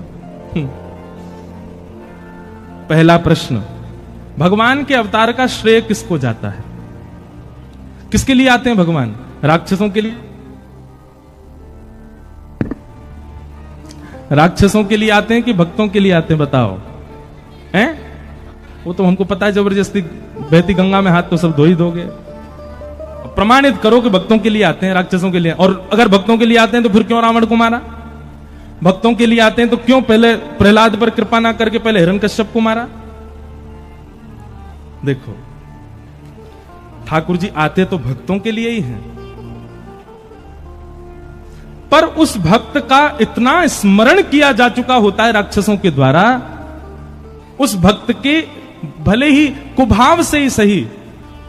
पहला प्रश्न, भगवान के अवतार का श्रेय किसको जाता है? किसके लिए आते हैं भगवान? राक्षसों के लिए? राक्षसों के लिए आते हैं कि भक्तों के लिए आते हैं? बताओ। हैं? वो तो हमको पता है, जबरदस्ती बहती गंगा में हाथ तो सब धो ही दोगे। प्रमाणित करो कि भक्तों के लिए आते हैं, राक्षसों के लिए। और अगर भक्तों के लिए आते हैं तो फिर क्यों रावण को मारा? भक्तों के लिए आते हैं तो क्यों पहले प्रहलाद पर कृपा ना करके पहले हिरण्यकश्यप को मारा? देखो, ठाकुर जी आते तो भक्तों के लिए ही हैं, पर उस भक्त का इतना स्मरण किया जा चुका होता है राक्षसों के द्वारा, उस भक्त के भले ही कुभाव से ही सही,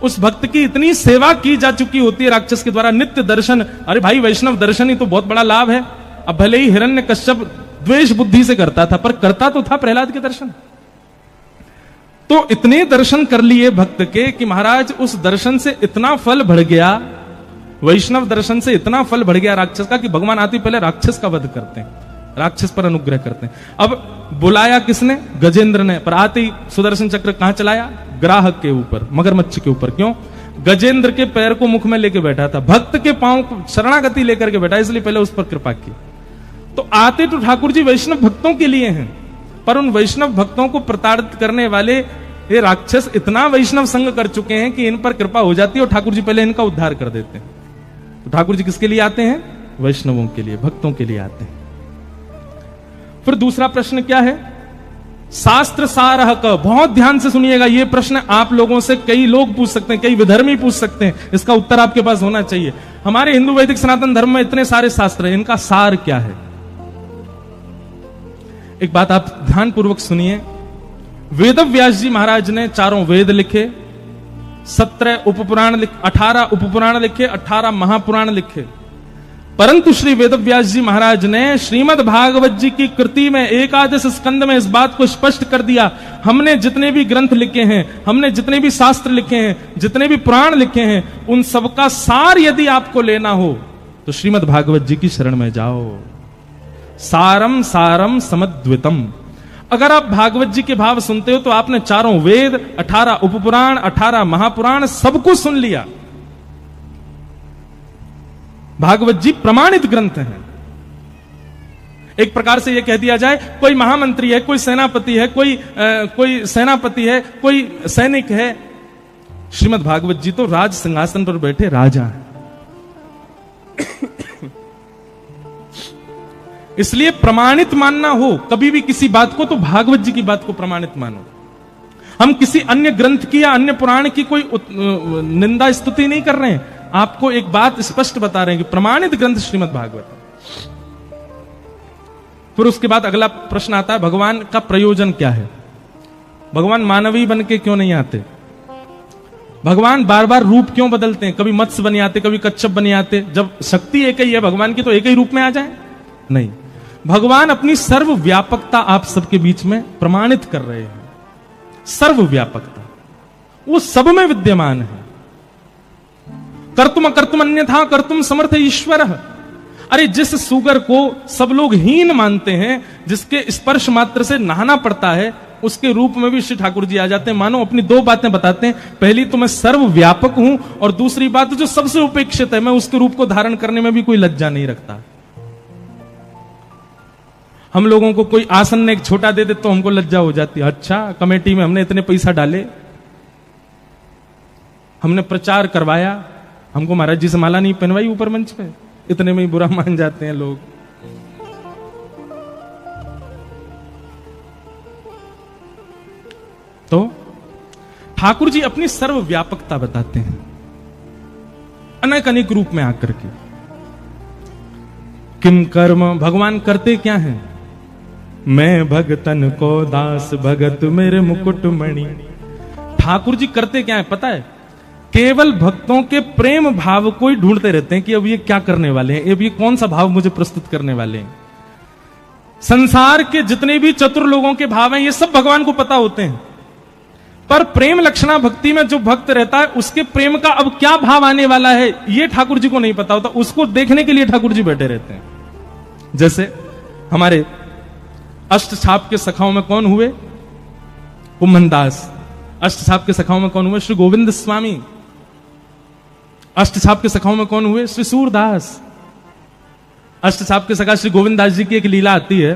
उस भक्त की इतनी सेवा की जा चुकी होती है राक्षस के द्वारा, नित्य दर्शन। अरे भाई, वैष्णव दर्शन ही तो बहुत बड़ा लाभ है। अब भले ही हिरण्यकश्यप द्वेष बुद्धि से करता था, पर करता तो था प्रहलाद के दर्शन। तो इतने दर्शन कर लिए भक्त के कि महाराज उस दर्शन से इतना फल बढ़ गया, वैष्णव दर्शन से इतना फल बढ़ गया राक्षस का, कि भगवान आते पहले राक्षस का वध करते हैं, राक्षस पर अनुग्रह करते हैं। अब बुलाया किसने? गजेंद्र ने। पर आते ही सुदर्शन चक्र कहां चलाया? ग्राहक के ऊपर, मगरमच्छ के ऊपर। क्यों? गजेंद्र के पैर को मुख में लेके बैठा था, भक्त के पांव को शरणागति लेकर के बैठा, इसलिए पहले उस पर कृपा की। तो आते तो ठाकुर जी वैष्णव भक्तों के लिए हैं, पर उन वैष्णव भक्तों को प्रताड़ित करने वाले ये राक्षस इतना वैष्णव संग कर चुके हैं कि इन पर कृपा हो जाती है और ठाकुर जी पहले इनका उद्धार कर देते हैं। तो ठाकुर जी किसके लिए आते हैं? वैष्णवों के लिए, भक्तों के लिए आते हैं। फिर दूसरा प्रश्न क्या है? शास्त्र सारह क। बहुत ध्यान से सुनिएगा, यह प्रश्न आप लोगों से कई लोग पूछ सकते हैं, कई विधर्मी पूछ सकते हैं, इसका उत्तर आपके पास होना चाहिए। हमारे हिंदू वैदिक सनातन धर्म में इतने सारे शास्त्र हैं, इनका सार क्या है? एक बात आप ध्यानपूर्वक सुनिए। वेद व्यास जी महाराज ने 4 वेद लिखे, 17 उपपुराण लिखे, 18 उपपुराण लिखे, 18 महापुराण लिखे। परंतु श्री वेदव्यास जी महाराज ने श्रीमद् भागवत जी की कृति में एकादश स्कंद में इस बात को स्पष्ट कर दिया, हमने जितने भी ग्रंथ लिखे हैं, हमने जितने भी शास्त्र लिखे हैं, जितने भी पुराण लिखे हैं, उन सबका सार यदि आपको लेना हो तो श्रीमद् भागवत जी की शरण में जाओ। सारम सारम समद्वितम। अगर आप भागवत जी के भाव सुनते हो तो आपने 4 वेद, 18 उपपुराण, 18 महापुराण सबको सुन लिया। भागवत जी प्रमाणित ग्रंथ हैं। एक प्रकार से यह कह दिया जाए, कोई महामंत्री है, कोई सेनापति है, कोई सेनापति है, कोई सैनिक है, श्रीमद् भागवत जी तो राज सिंहासन पर बैठे राजा हैं। इसलिए प्रमाणित मानना हो कभी भी किसी बात को, तो भागवत जी की बात को प्रमाणित मानो। हम किसी अन्य ग्रंथ की या अन्य पुराण की कोई निंदा स्तुति नहीं कर रहे हैं, आपको एक बात स्पष्ट बता रहे हैं कि प्रमाणित ग्रंथ श्रीमद् भागवत। फिर उसके बाद अगला प्रश्न आता है, भगवान का प्रयोजन क्या है? भगवान मानवीय बन के क्यों नहीं आते? भगवान बार बार रूप क्यों बदलते हैं? कभी मत्स्य बन आते, कभी कच्छप बन आते। जब शक्ति एक ही है भगवान की, तो एक ही रूप में आ जाए? नहीं, भगवान अपनी सर्वव्यापकता आप सबके बीच में प्रमाणित कर रहे हैं। सर्वव्यापकता, वो सब में विद्यमान है। कर्तुम कर्तुम अन्यथा कर्तुम समर्थ ईश्वर। अरे जिस सुगर को सब लोग हीन मानते हैं, जिसके स्पर्श मात्र से नहाना पड़ता है, उसके रूप में भी श्री ठाकुर जी आ जाते हैं। मानो अपनी दो बातें बताते हैं, पहली तो मैं सर्वव्यापक हूं, और दूसरी बात जो सबसे उपेक्षित है, मैं उसके रूप को धारण करने में भी कोई लज्जा नहीं रखता। हम लोगों को कोई आसन एक छोटा दे दे तो हमको लज्जा हो जाती है। अच्छा, कमेटी में हमने इतने पैसा डाले, हमने प्रचार करवाया, हमको महाराज जी से माला नहीं पहनवाई ऊपर मंच पे, इतने में ही बुरा मान जाते हैं लोग। तो ठाकुर जी अपनी सर्वव्यापकता बताते हैं अनेक अनेक रूप में आकर के। किम कर्म, भगवान करते क्या हैं? मैं भगतन को दास भगत मेरे मुकुट मणि। ठाकुर जी करते क्या है पता है? केवल भक्तों के प्रेम भाव को ही ढूंढते रहते हैं कि अब ये क्या करने वाले हैं, अब ये कौन सा भाव मुझे प्रस्तुत करने वाले हैं। संसार के जितने भी चतुर लोगों के भाव हैं, ये सब भगवान को पता होते हैं, पर प्रेम लक्षणा भक्ति में जो भक्त रहता है, उसके प्रेम का अब क्या भाव आने वाला है, ये ठाकुर जी को नहीं पता होता। उसको देखने के लिए ठाकुर जी बैठे रहते हैं। जैसे हमारे अष्टछाप के सखाओं में कौन हुए? कुम्भनदास। अष्टछाप के सखाओं में कौन हुए? श्री गोविंद स्वामी। अष्टछाप के सखाओं में कौन हुए? श्री सूरदास। अष्टछाप के सखा श्री गोविंद दास जी की एक लीला आती है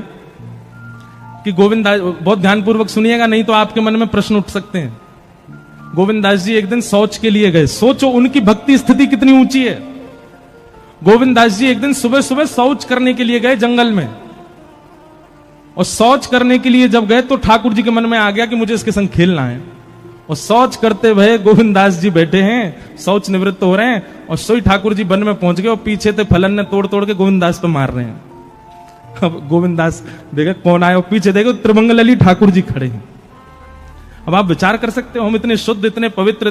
कि गोविंद दास, बहुत ध्यानपूर्वक सुनिएगा नहीं तो आपके मन में प्रश्न उठ सकते हैं। गोविंद दास जी एक दिन शौच के लिए गए। सोचो उनकी भक्ति स्थिति कितनी ऊंची है। गोविंद दास जी एक दिन सुबह सुबह शौच करने के लिए गए जंगल में, और शौच करने के लिए जब गए तो ठाकुर जी के मन में आ गया कि मुझे इसके संग खेलना है। और शौच करते हुए गोविंद दास जी बैठे हैं, शौच निवृत्त हो रहे हैं, और सोई ठाकुर जी वन में पहुंच गए, और पीछे थे फलन ने तोड़ तोड़ के गोविंद दास पे मार रहे हैं। अब गोविंद दास देखे कौन आया, और पीछे देखो त्रिमंगल ठाकुर जी खड़े हैं। अब आप विचार कर सकते हो, हम इतने शुद्ध, इतने पवित्र,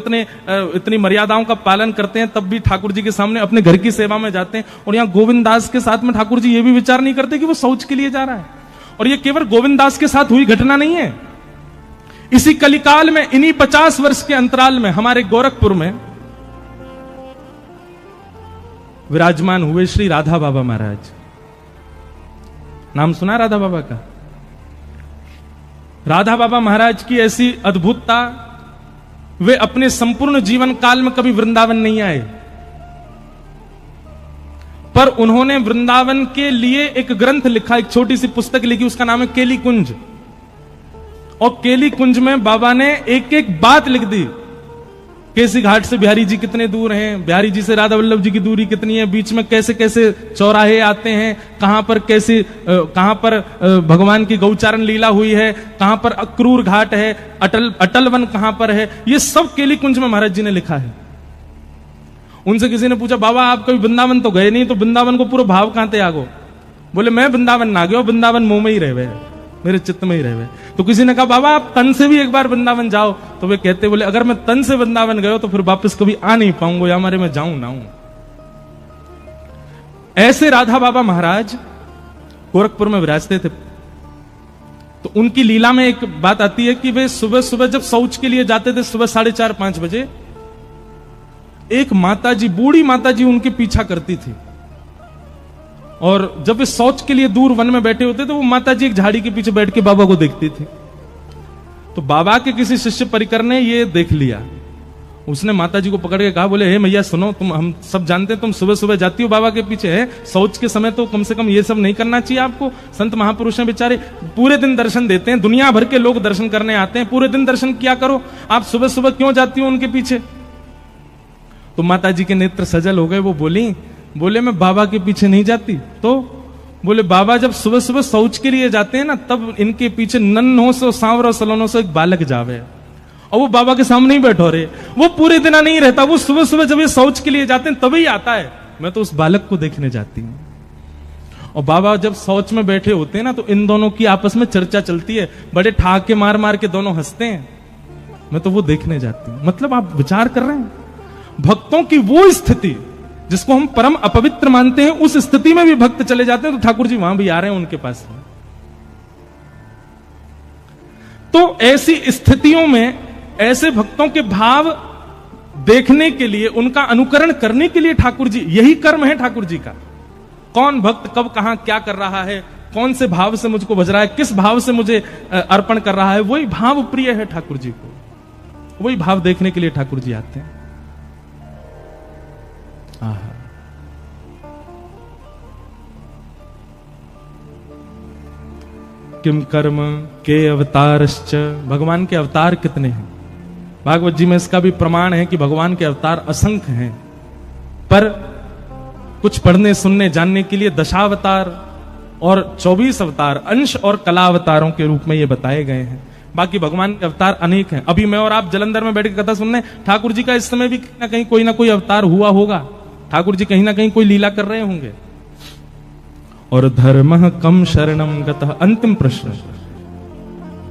इतनी मर्यादाओं का पालन करते हैं, तब भी ठाकुर जी के सामने अपने घर की सेवा में जाते हैं, और यहाँ गोविंद दास के साथ में ठाकुर जी ये भी विचार नहीं करते कि वो शौच के लिए जा रहा है। और ये केवल गोविंद दास के साथ हुई घटना नहीं है। इसी कलिकाल में, इन्हीं 50 वर्ष के अंतराल में हमारे गोरखपुर में विराजमान हुए श्री राधा बाबा महाराज। नाम सुना राधा बाबा का? राधा बाबा महाराज की ऐसी अद्भुतता, वे अपने संपूर्ण जीवन काल में कभी वृंदावन नहीं आए, पर उन्होंने वृंदावन के लिए एक ग्रंथ लिखा, एक छोटी सी पुस्तक लिखी, उसका नाम है केली कुंज। और केली कुंज में बाबा ने एक एक बात लिख दी। केसी घाट से बिहारी जी कितने दूर हैं, बिहारी जी से राधा वल्लभ जी की दूरी कितनी है, बीच में कैसे कैसे चौराहे आते हैं, कहां पर भगवान की गौचारण लीला हुई है, कहां पर अक्रूर घाट है, अटल वन कहां पर है, ये सब केली कुंज में महाराज जी ने लिखा है। उनसे किसी ने पूछा, बाबा आप कभी वृंदावन तो गए नहीं, तो वृंदावन को पूरा भाव कहां थे आगो? बोले मैं वृंदावन ना गयो, वृंदावन मुंह में ही रहे, मेरे चित्त में ही रहे। तो किसी ने कहा बाबा आप तन से भी एक बार वृंदावन जाओ, तो वे कहते बोले अगर मैं तन से वृंदावन गयो तो फिर वापस कभी आ नहीं पाऊंगा, या हमारे में जाऊं ना हूं। ऐसे राधा बाबा महाराज गोरखपुर में विराजते थे। तो उनकी लीला में एक बात आती है कि वे सुबह सुबह जब शौच के लिए जाते थे, सुबह 4:30-5 बजे, एक माताजी, बूढ़ी माताजी उनके पीछा करती थी, और जब वे शौच के लिए दूर वन में बैठे होते तो वो माताजी एक झाड़ी के पीछे बैठ के बाबा को देखती थी। तो बाबा के किसी शिष्य परिकर ने ये देख लिया, उसने माताजी को पकड़ के कहा, बोले हे मैया सुनो, तुम, हम सब जानते हैं तुम सुबह सुबह जाती हो बाबा के पीछे, है शौच के समय तो कम से कम ये सब नहीं करना चाहिए आपको। संत महापुरुष हैं बेचारे, पूरे दिन दर्शन देते हैं, दुनिया भर के लोग दर्शन करने आते हैं, पूरे दिन दर्शन किया करो, आप सुबह सुबह क्यों जाती हो उनके पीछे? तो माताजी के नेत्र सजल हो गए, वो बोले मैं बाबा के पीछे नहीं जाती। तो बोले बाबा जब सुबह सुबह शौच के लिए जाते हैं ना, तब इनके पीछे नन्हों से, सांवरों सलोनों से एक बालक जावे, और वो बाबा के सामने ही बैठो रहे, वो पूरे दिन नहीं रहता, वो सुबह सुबह जब ये शौच के लिए जाते हैं तभी आता है, मैं तो उस बालक को देखने जाती हूँ। और बाबा जब शौच में बैठे होते हैं ना, तो इन दोनों की आपस में चर्चा चलती है, बड़े ठाके मार मार के दोनों हंसते हैं, मैं तो वो देखने जाती हूँ। मतलब आप विचार कर रहे हैं, भक्तों की वो स्थिति जिसको हम परम अपवित्र मानते हैं, उस स्थिति में भी भक्त चले जाते हैं, तो ठाकुर जी वहां भी आ रहे हैं उनके पास। तो ऐसी स्थितियों में ऐसे भक्तों के भाव देखने के लिए, उनका अनुकरण करने के लिए ठाकुर जी, यही कर्म है ठाकुर जी का। कौन भक्त कब कहां क्या कर रहा है, कौन से भाव से मुझको बज रहा है, किस भाव से मुझे अर्पण कर रहा है, वही भाव प्रिय है ठाकुर जी को। वही भाव देखने के लिए ठाकुर जी आते हैं। आहा। किम कर्म के अवतारश्च, भगवान के अवतार कितने हैं। भागवत जी में इसका भी प्रमाण है कि भगवान के अवतार असंख्य हैं, पर कुछ पढ़ने सुनने जानने के लिए दशावतार और 24 अवतार अंश और कला अवतारों के रूप में ये बताए गए हैं। बाकी भगवान के अवतार अनेक हैं। अभी मैं और आप जलंधर में बैठ के कथा सुनने, ठाकुर जी का इस समय भी कहीं ना कहीं कोई अवतार हुआ होगा। ठाकुर जी कहीं ना कहीं कोई लीला कर रहे होंगे। और धर्म कम शरणम गतः, अंतिम प्रश्न,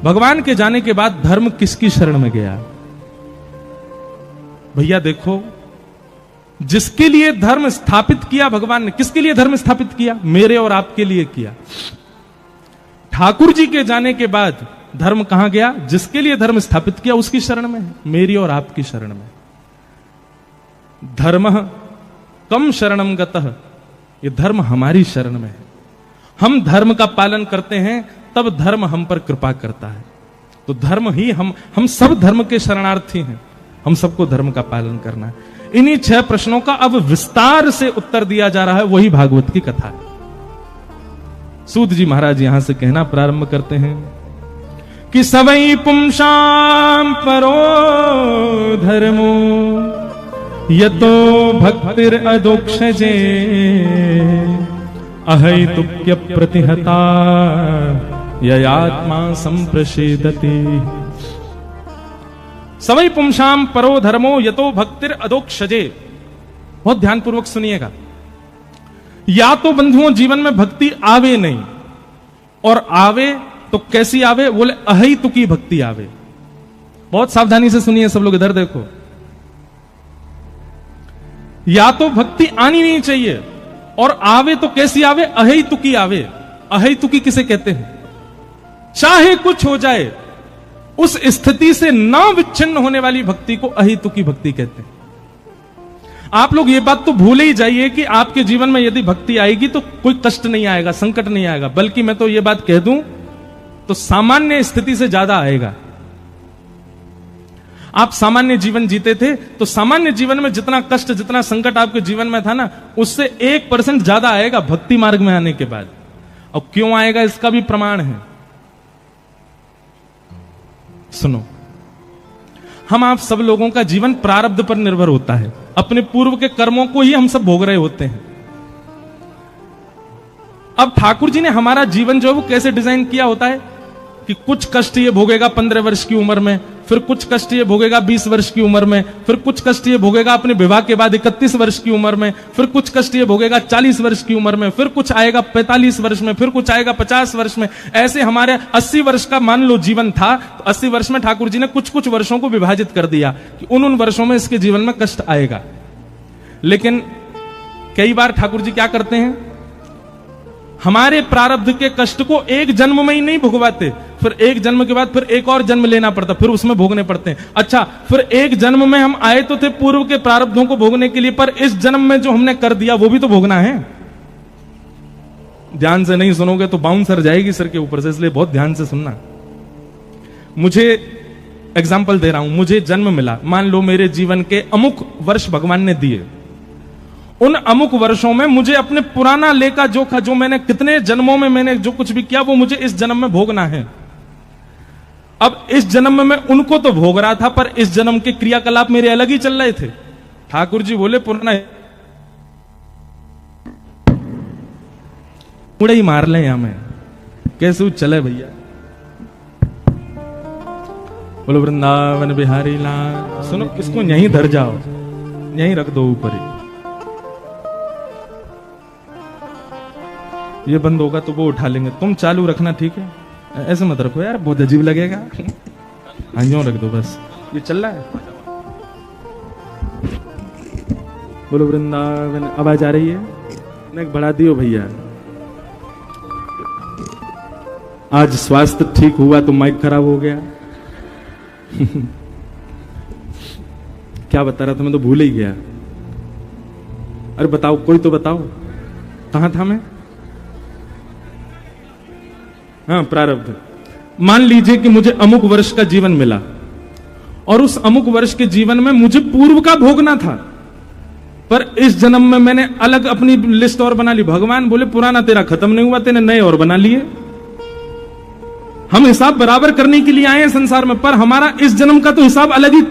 भगवान के जाने के बाद धर्म किसकी शरण में गया। भैया देखो, जिसके लिए धर्म स्थापित किया भगवान ने, किसके लिए धर्म स्थापित किया, मेरे और आपके लिए किया। ठाकुर जी के जाने के बाद धर्म कहां गया, जिसके लिए धर्म स्थापित किया उसकी शरण में है, मेरी और आपकी शरण में। धर्म कम शरणम गतः, ये धर्म हमारी शरण में है। हम धर्म का पालन करते हैं तब धर्म हम पर कृपा करता है। तो धर्म ही हम सब धर्म के शरणार्थी हैं। हम सबको धर्म का पालन करना है। इन्हीं 6 प्रश्नों का अब विस्तार से उत्तर दिया जा रहा है, वही भागवत की कथा है। सूत जी महाराज यहां से कहना प्रारंभ करते हैं कि सवै पुंसाम परो धर्मो यतो भक्तिर अदोक्षजे अहैतुक्य प्रतिहता ययात्मा संप्रसेदति। सवै पुंसाम परो धर्मो यतो भक्तिर अदोक्षजे। बहुत ध्यानपूर्वक सुनिएगा। या तो बंधुओं जीवन में भक्ति आवे नहीं, और आवे तो कैसी आवे, बोले अहैतुकी भक्ति आवे। बहुत सावधानी से सुनिए सब लोग, इधर देखो। या तो भक्ति आनी नहीं चाहिए, और आवे तो कैसी आवे, अहैतुकी आवे। अहैतुकी किसे कहते हैं, चाहे कुछ हो जाए उस स्थिति से ना विच्छिन्न होने वाली भक्ति को अहैतुकी भक्ति कहते हैं। आप लोग ये बात तो भूले ही जाइए कि आपके जीवन में यदि भक्ति आएगी तो कोई कष्ट नहीं आएगा, संकट नहीं आएगा, बल्कि मैं तो ये बात कह दूं तो सामान्य स्थिति से ज्यादा आएगा। आप सामान्य जीवन जीते थे तो सामान्य जीवन में जितना कष्ट, जितना संकट आपके जीवन में था ना, उससे 1% ज्यादा आएगा भक्ति मार्ग में आने के बाद। और क्यों आएगा इसका भी प्रमाण है। सुनो, हम आप सब लोगों का जीवन प्रारब्ध पर निर्भर होता है। अपने पूर्व के कर्मों को ही हम सब भोग रहे होते हैं। अब ठाकुर जी ने हमारा जीवन जो है वो कैसे डिजाइन किया होता है कि कुछ कष्ट ये भोगेगा 15 वर्ष की उम्र में, फिर कुछ कष्ट ये भोगेगा 20 वर्ष की उम्र में, फिर कुछ कष्ट ये भोगेगा अपने विवाह के बाद 31 वर्ष की उम्र में, फिर कुछ कष्ट ये भोगेगा 40 वर्ष की उम्र में, फिर कुछ आएगा 45 वर्ष में, फिर कुछ आएगा 50 वर्ष में। ऐसे हमारे 80 वर्ष का मान लो जीवन था, तो 80 वर्ष में ठाकुर जी ने कुछ कुछ वर्षों को विभाजित कर दिया कि उन वर्षों में इसके जीवन में कष्ट आएगा। लेकिन कई बार ठाकुर जी क्या करते हैं, हमारे प्रारब्ध के कष्ट को एक जन्म में ही नहीं भुगवाते, फिर एक जन्म के बाद फिर एक और जन्म लेना पड़ता, फिर उसमें भोगने पड़ते हैं। अच्छा, फिर एक जन्म में हम आए तो थे पूर्व के प्रारब्धों को भोगने के लिए, पर इस जन्म में जो हमने कर दिया वो भी तो भोगना है। ध्यान से नहीं सुनोगे तो बाउंसर जाएगी सिर के ऊपर से, इसलिए बहुत ध्यान से सुनना। मुझे एग्जाम्पल दे रहा हूं, मुझे जन्म मिला, मान लो मेरे जीवन के अमुक वर्ष भगवान ने दिए। उन अमुक वर्षों में मुझे अपने पुराना लेखा जोखा, जो मैंने कितने जन्मों में मैंने जो कुछ भी किया, वो मुझे इस जन्म में भोगना है। अब इस जन्म में मैं उनको तो भोग रहा था, पर इस जन्म के क्रियाकलाप मेरे अलग ही चल रहे थे। ठाकुर जी बोले पुराना उड़े ही मार ले, यहां में कैसे चले भैया। बोलो वृंदावन बिहारी लाल। सुनो, इसको यहीं धर जाओ, यहीं रख दो ऊपर ही। ये बंद होगा तो वो उठा लेंगे, तुम चालू रखना, ठीक है? ऐसे मत रखो यार, बहुत अजीब लगेगा। हाँ, यूं रख दो बस। ये चल रहा है। बोलो वृंदावन। आवाज आ रही है? नेक बढ़ा दियो भैया। आज स्वास्थ्य ठीक हुआ तो माइक खराब हो गया। क्या बता रहा था, मैं तो भूल ही गया। अरे बताओ, कोई तो बताओ। कहां था मैं? हाँ, प्रारब्ध। मान लीजिए कि मुझे अमुक वर्ष का जीवन मिला और उस अमुक वर्ष के जीवन में मुझे पूर्व का भोगना था, पर इस जन्म में मैंने अलग अपनी लिस्ट और बना ली। भगवान बोले पुराना तेरा खत्म नहीं हुआ, तेने नए और बना लिए। हम हिसाब बराबर करने के लिए आए हैं संसार में, पर हमारा इस जन्म का तो हिसाब अलग ही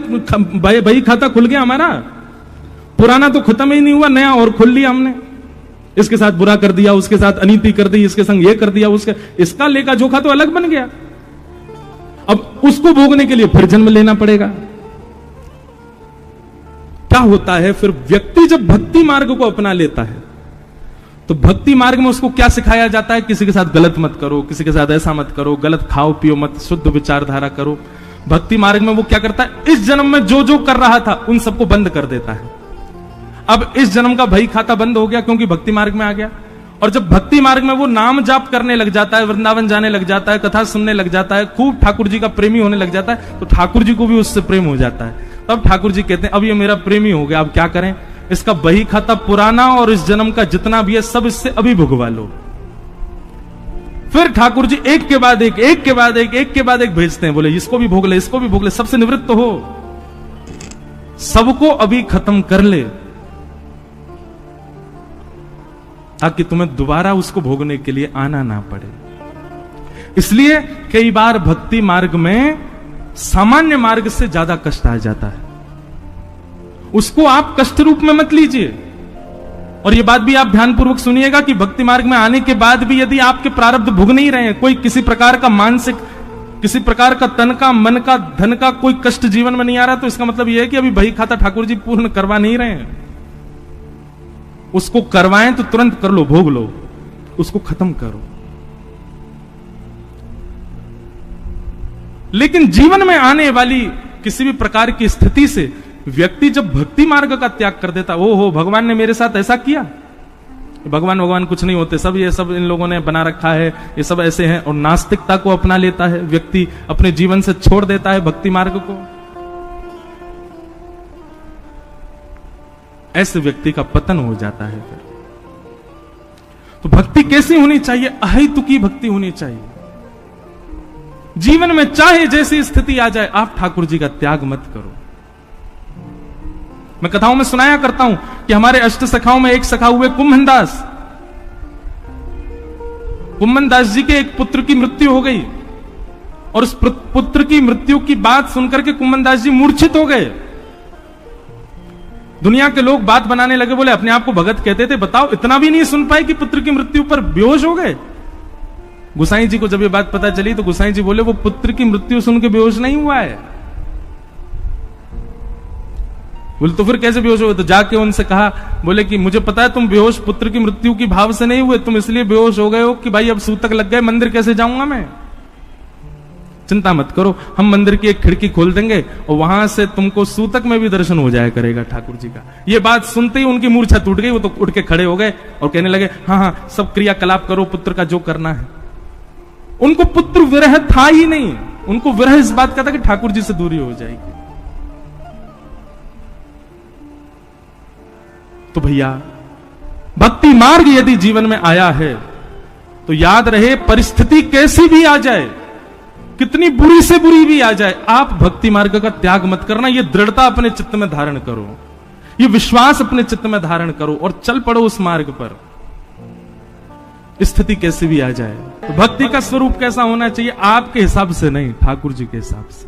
बही खाता खुल गया हमारा। पुराना तो खत्म ही नहीं हुआ, नया और खोल लिया हमने। इसके साथ बुरा कर दिया, उसके साथ अनीति कर दी, इसके संग ये कर दिया, उसके इसका लेखा जोखा तो अलग बन गया। अब उसको भोगने के लिए फिर जन्म लेना पड़ेगा। क्या होता है फिर? व्यक्ति जब भक्ति मार्ग को अपना लेता है तो भक्ति मार्ग में उसको क्या सिखाया जाता है? किसी के साथ गलत मत करो, किसी के साथ ऐसा मत करो, गलत खाओ पियो मत, शुद्ध विचारधारा करो। भक्ति मार्ग में वो क्या करता है? इस जन्म में जो जो कर रहा था उन सबको बंद कर देता है। अब इस जन्म का भई खाता बंद हो गया क्योंकि भक्ति मार्ग में आ गया। और जब भक्ति मार्ग में वो नाम जाप करने लग जाता है, वृंदावन जाने लग जाता है, कथा सुनने लग जाता है, खूब ठाकुर जी का प्रेमी होने लग जाता है, तो ठाकुर जी को भी उससे प्रेम हो जाता है। तब ठाकुर जी कहते हैं अब ये मेरा प्रेमी हो गया, अब क्या करें? इसका बही खाता पुराना और इस जन्म का जितना भी है सब इससे अभी भुगवा लो। फिर ठाकुर जी एक के बाद एक, एक के बाद एक, एक के बाद एक भेजते हैं, बोले इसको भी भोग ले, इसको भी भोग ले, सबसे निवृत्त हो, सबको अभी खत्म कर ले, ताकि तुम्हें दोबारा उसको भोगने के लिए आना ना पड़े। इसलिए कई बार भक्ति मार्ग में सामान्य मार्ग से ज्यादा कष्ट आ जाता है। उसको आप कष्ट रूप में मत लीजिए। और यह बात भी आप ध्यानपूर्वक सुनिएगा कि भक्ति मार्ग में आने के बाद भी यदि आपके प्रारब्ध भुग नहीं रहे हैं, कोई किसी प्रकार का मानसिक, किसी प्रकार का तन का, मन का, धन का कोई कष्ट जीवन में नहीं आ रहा, तो इसका मतलब यह है कि अभी बही खाता ठाकुर जी पूर्ण करवा नहीं रहे हैं। उसको करवाएं तो तुरंत कर लो, भोग लो, उसको खत्म करो। लेकिन जीवन में आने वाली किसी भी प्रकार की स्थिति से व्यक्ति जब भक्ति मार्ग का त्याग कर देता, ओ हो भगवान ने मेरे साथ ऐसा किया, भगवान कुछ नहीं होते, सब ये सब इन लोगों ने बना रखा है, ये सब ऐसे हैं, और नास्तिकता को अपना लेता है व्यक्ति, अपने जीवन से छोड़ देता है भक्ति मार्ग को। ऐसे व्यक्ति का पतन हो जाता है। फिर तो भक्ति कैसी होनी चाहिए? अहेतुकी भक्ति होनी चाहिए। जीवन में चाहे जैसी स्थिति आ जाए, आप ठाकुर जी का त्याग मत करो। मैं कथाओं में सुनाया करता हूं कि हमारे अष्ट सखाओं में एक सखा हुए कुंभनदास। कुंभनदास जी के एक पुत्र की मृत्यु हो गई और उस पुत्र की मृत्यु की बात सुनकर के कुंभनदास जी मूर्छित हो गए। दुनिया के लोग बात बनाने लगे, बोले अपने आप को भगत कहते थे, बताओ इतना भी नहीं सुन पाए कि पुत्र की मृत्यु पर बेहोश हो गए। गुसाई जी को जब ये बात पता चली तो गुसाई जी बोले वो पुत्र की मृत्यु सुन के बेहोश नहीं हुआ है। बोले तो फिर कैसे बेहोश हुए? तो जाके उनसे कहा, बोले कि मुझे पता है तुम बेहोश पुत्र की मृत्यु की भाव से नहीं हुए, तुम इसलिए बेहोश हो गए हो कि भाई अब सूतक लग गए, मंदिर कैसे जाऊंगा मैं। चिंता मत करो, हम मंदिर की एक खिड़की खोल देंगे और वहां से तुमको सूतक में भी दर्शन हो जाया करेगा ठाकुर जी का। ये बात सुनते ही उनकी मूर्छा टूट गई, वो तो उठ के खड़े हो गए और कहने लगे हाँ हाँ सब क्रियाकलाप करो, पुत्र का जो करना है। उनको पुत्र विरह था ही नहीं, उनको विरह इस बात का था कि ठाकुर जी से दूरी हो जाएगी। तो भैया भक्ति मार्ग यदि जीवन में आया है तो याद रहे परिस्थिति कैसी भी आ जाए, कितनी बुरी से बुरी भी आ जाए, आप भक्ति मार्ग का त्याग मत करना। ये दृढ़ता अपने चित्त में धारण करो, ये विश्वास अपने चित्त में धारण करो और चल पड़ो उस मार्ग पर, स्थिति कैसी भी आ जाए। तो भक्ति का स्वरूप कैसा होना चाहिए? आपके हिसाब से नहीं, ठाकुर जी के हिसाब से।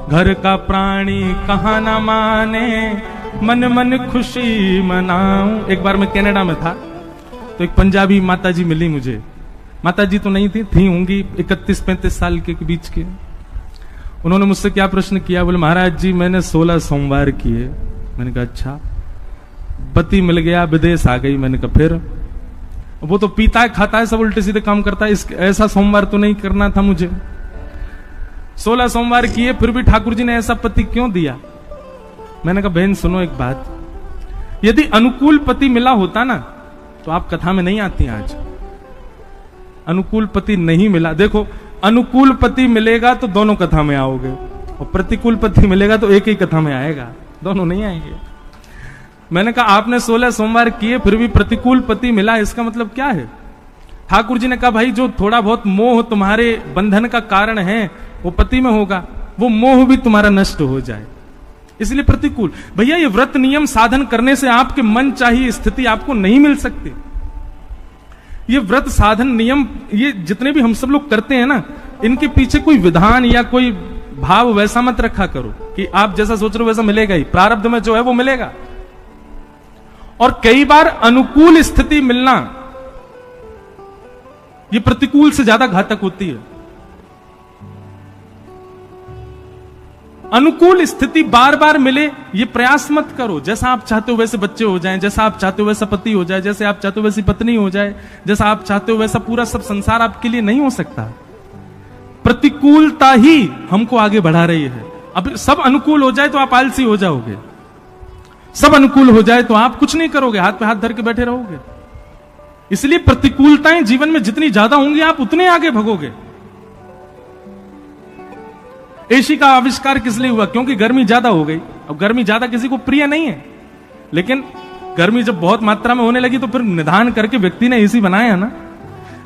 घर का प्राणी कहां ना माने, मन मन खुशी मनाऊं। एक बार मैं कनाडा में था तो एक पंजाबी माताजी मिली मुझे। माताजी तो नहीं थी होंगी 31-35 साल के बीच के। उन्होंने मुझसे क्या प्रश्न किया, बोले महाराज जी मैंने 16 सोमवार किए। मैंने कहा अच्छा, पति मिल गया, विदेश आ गई। मैंने कहा फिर? वो तो पीता है खाता है, सब उल्टे सीधे काम करता है, ऐसा सोमवार तो नहीं करना था मुझे। 16 सोमवार किए फिर भी ठाकुर जी ने ऐसा पति क्यों दिया? मैंने कहा बहन सुनो एक बात, यदि अनुकूल पति मिला होता ना तो आप कथा में नहीं आती आज। अनुकूल पति नहीं मिला, देखो अनुकूल पति मिलेगा तो दोनों कथा में आओगे और प्रतिकूल पति मिलेगा तो एक ही कथा में आएगा, दोनों नहीं आएंगे। मैंने कहा आपने 16 सोमवार किए फिर भी प्रतिकूल पति मिला, इसका मतलब क्या है? ठाकुर जी ने कहा भाई जो थोड़ा बहुत मोह तुम्हारे बंधन का कारण है वो पति में होगा, वो मोह भी तुम्हारा नष्ट हो जाए, इसलिए प्रतिकूल। भैया ये व्रत नियम साधन करने से आपके मन चाहिए स्थिति आपको नहीं मिल सकती। ये व्रत साधन नियम ये जितने भी हम सब लोग करते हैं ना, इनके पीछे कोई विधान या कोई भाव वैसा मत रखा करो कि आप जैसा सोच रहे हो वैसा मिलेगा ही, प्रारब्ध में जो है वो मिलेगा। और कई बार अनुकूल स्थिति मिलना ये प्रतिकूल से ज्यादा घातक होती है। अनुकूल स्थिति बार बार मिले ये प्रयास मत करो, जैसा आप चाहते हो वैसे बच्चे हो जाएं, जैसा आप चाहते हो वैसा पति हो जाए, जैसे आप चाहते हो वैसी पत्नी हो जाए, जैसा आप चाहते हो वैसा पूरा सब संसार आपके लिए नहीं हो सकता। प्रतिकूलता ही हमको आगे बढ़ा रही है। अब सब अनुकूल हो जाए तो आप आलसी हो जाओगे, सब अनुकूल हो जाए तो आप कुछ नहीं करोगे, हाथ पे हाथ धर के बैठे रहोगे। इसलिए प्रतिकूलताएं जीवन में जितनी ज्यादा होंगी आप उतने आगे भगोगे। एसी का आविष्कार किस लिए हुआ? क्योंकि गर्मी ज्यादा हो गई। अब गर्मी ज्यादा किसी को प्रिय नहीं है, लेकिन गर्मी जब बहुत मात्रा में होने लगी तो फिर निदान करके व्यक्ति ने एसी बनाया ना।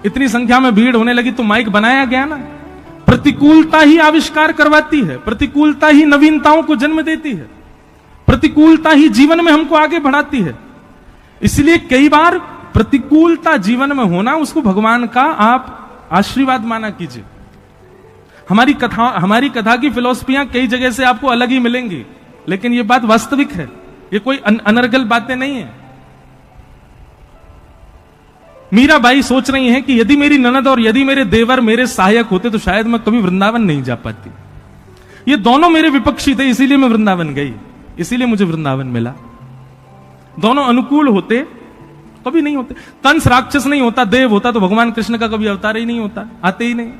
इतनी संख्या में भीड़ होने लगी तो माइक बनाया गया ना। प्रतिकूलता ही आविष्कार करवाती है, प्रतिकूलता ही नवीनताओं को जन्म देती है, प्रतिकूलता ही जीवन में हमको आगे बढ़ाती है। इसलिए कई बार प्रतिकूलता जीवन में होना उसको भगवान का आप आशीर्वाद माना कीजिए। हमारी कथा की फिलॉसफियां कई जगह से आपको अलग ही मिलेंगी, लेकिन यह बात वास्तविक है, ये कोई अनर्गल बातें नहीं है। मीराबाई सोच रही हैं कि यदि मेरी ननद और यदि मेरे देवर मेरे सहायक होते तो शायद मैं कभी वृंदावन नहीं जा पाती। ये दोनों मेरे विपक्षी थे, इसीलिए मैं वृंदावन गई, इसीलिए मुझे वृंदावन मिला। दोनों अनुकूल होते कभी नहीं होते। कंस राक्षस नहीं होता, देव होता तो भगवान कृष्ण का कभी अवतार ही नहीं होता, आते ही नहीं।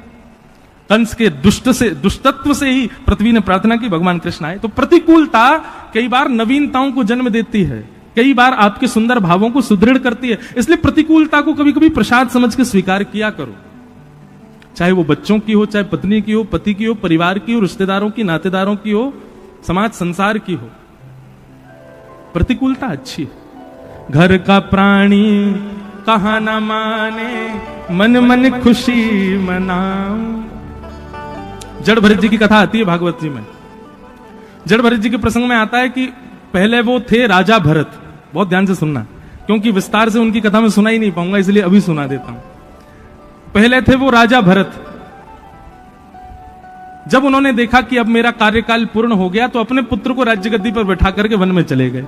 कंस के दुष्टत्व से ही पृथ्वी ने प्रार्थना की भगवान कृष्ण आए। तो प्रतिकूलता कई बार नवीनताओं को जन्म देती है, कई बार आपके सुंदर भावों को सुदृढ़ करती है। इसलिए प्रतिकूलता को कभी कभी प्रसाद समझ के स्वीकार किया करो, चाहे वो बच्चों की हो, चाहे पत्नी की हो, पति की हो, परिवार की हो, रिश्तेदारों की, नातेदारों की हो, समाज संसार की हो। प्रतिकूलता अच्छी है। घर का प्राणी कहा न माने, मन मन खुशी मनाऊं। जड़ भरत जी की कथा आती है भागवत जी में। जड़ भरत जी के प्रसंग में आता है कि पहले वो थे राजा भरत। बहुत ध्यान से सुनना, क्योंकि विस्तार से उनकी कथा में सुना ही नहीं पाऊंगा, इसलिए अभी सुना देता हूं। पहले थे वो राजा भरत। जब उन्होंने देखा कि अब मेरा कार्यकाल पूर्ण हो गया तो अपने पुत्र को राज्य गद्दी पर बैठा करके वन में चले गए।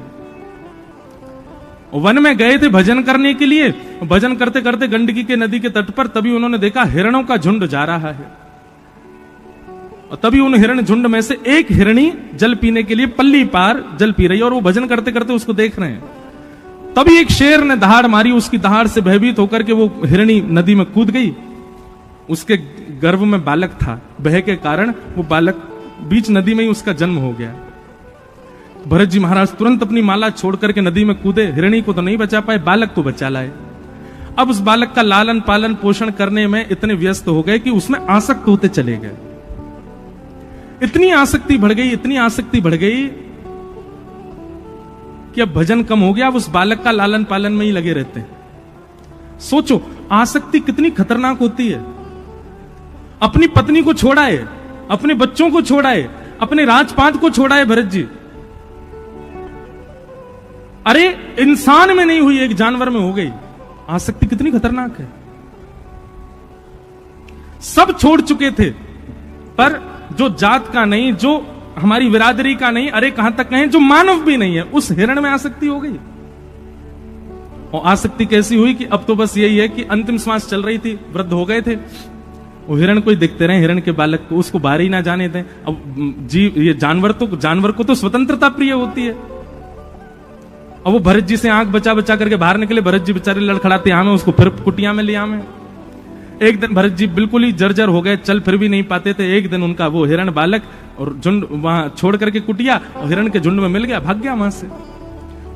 वन में गए थे भजन करने के लिए। भजन करते करते गंडकी के नदी के तट पर तभी उन्होंने देखा हिरणों का झुंड जा रहा है, और तभी उन हिरण झुंड में से एक हिरणी जल पीने के लिए पल्ली पार जल पी रही है, और वो भजन करते करते उसको देख रहे हैं। तभी एक शेर ने दहाड़ मारी, उसकी दहाड़ से भयभीत होकर के वो हिरणी नदी में कूद गई। उसके गर्भ में बालक था, भय के कारण वो बालक बीच नदी में ही उसका जन्म हो गया। भरत जी महाराज तुरंत अपनी माला छोड़ करके नदी में कूदे। हिरणी को तो नहीं बचा पाए, बालक को बचा लाए। अब उस बालक का लालन पालन पोषण करने में इतने व्यस्त हो गए कि उसमें आसक्त होते चले गए। इतनी आसक्ति बढ़ गई, इतनी आसक्ति बढ़ गई कि अब भजन कम हो गया, अब उस बालक का लालन पालन में ही लगे रहते हैं। सोचो आसक्ति कितनी खतरनाक होती है। अपनी पत्नी को छोड़ाए, अपने बच्चों को छोड़ाए, अपने राजपाट को छोड़ाए भरत जी। अरे इंसान में नहीं हुई, एक जानवर में हो गई। आसक्ति कितनी खतरनाक है। सब छोड़ चुके थे, पर जो जात का नहीं, जो हमारी बिरादरी का नहीं, अरे कहां तक कहें जो मानव भी नहीं है, उस हिरण में आसक्ति हो गई। और आसक्ति कैसी हुई कि अब तो बस यही है कि अंतिम श्वास चल रही थी, वृद्ध हो गए थे, वो हिरण को ही देखते रहे, हिरण के बालक को, उसको बाहर ही ना जाने दें। अब जीव, ये जानवर को तो स्वतंत्रता प्रिय होती है। अब वो भरत जी से आंख बचा बचा करके बाहर निकले। भरत जी बेचारे लड़खड़ाते आमे, उसको फिर कुटिया में ले आमे। एक दिन भरत जी बिल्कुल ही जर्जर हो गए, चल फिर भी नहीं पाते थे। एक दिन उनका वो हिरण बालक और झुंड वहां छोड़ करके कुटिया, और हिरण के झुंड में मिल गया, भाग गया वहां से।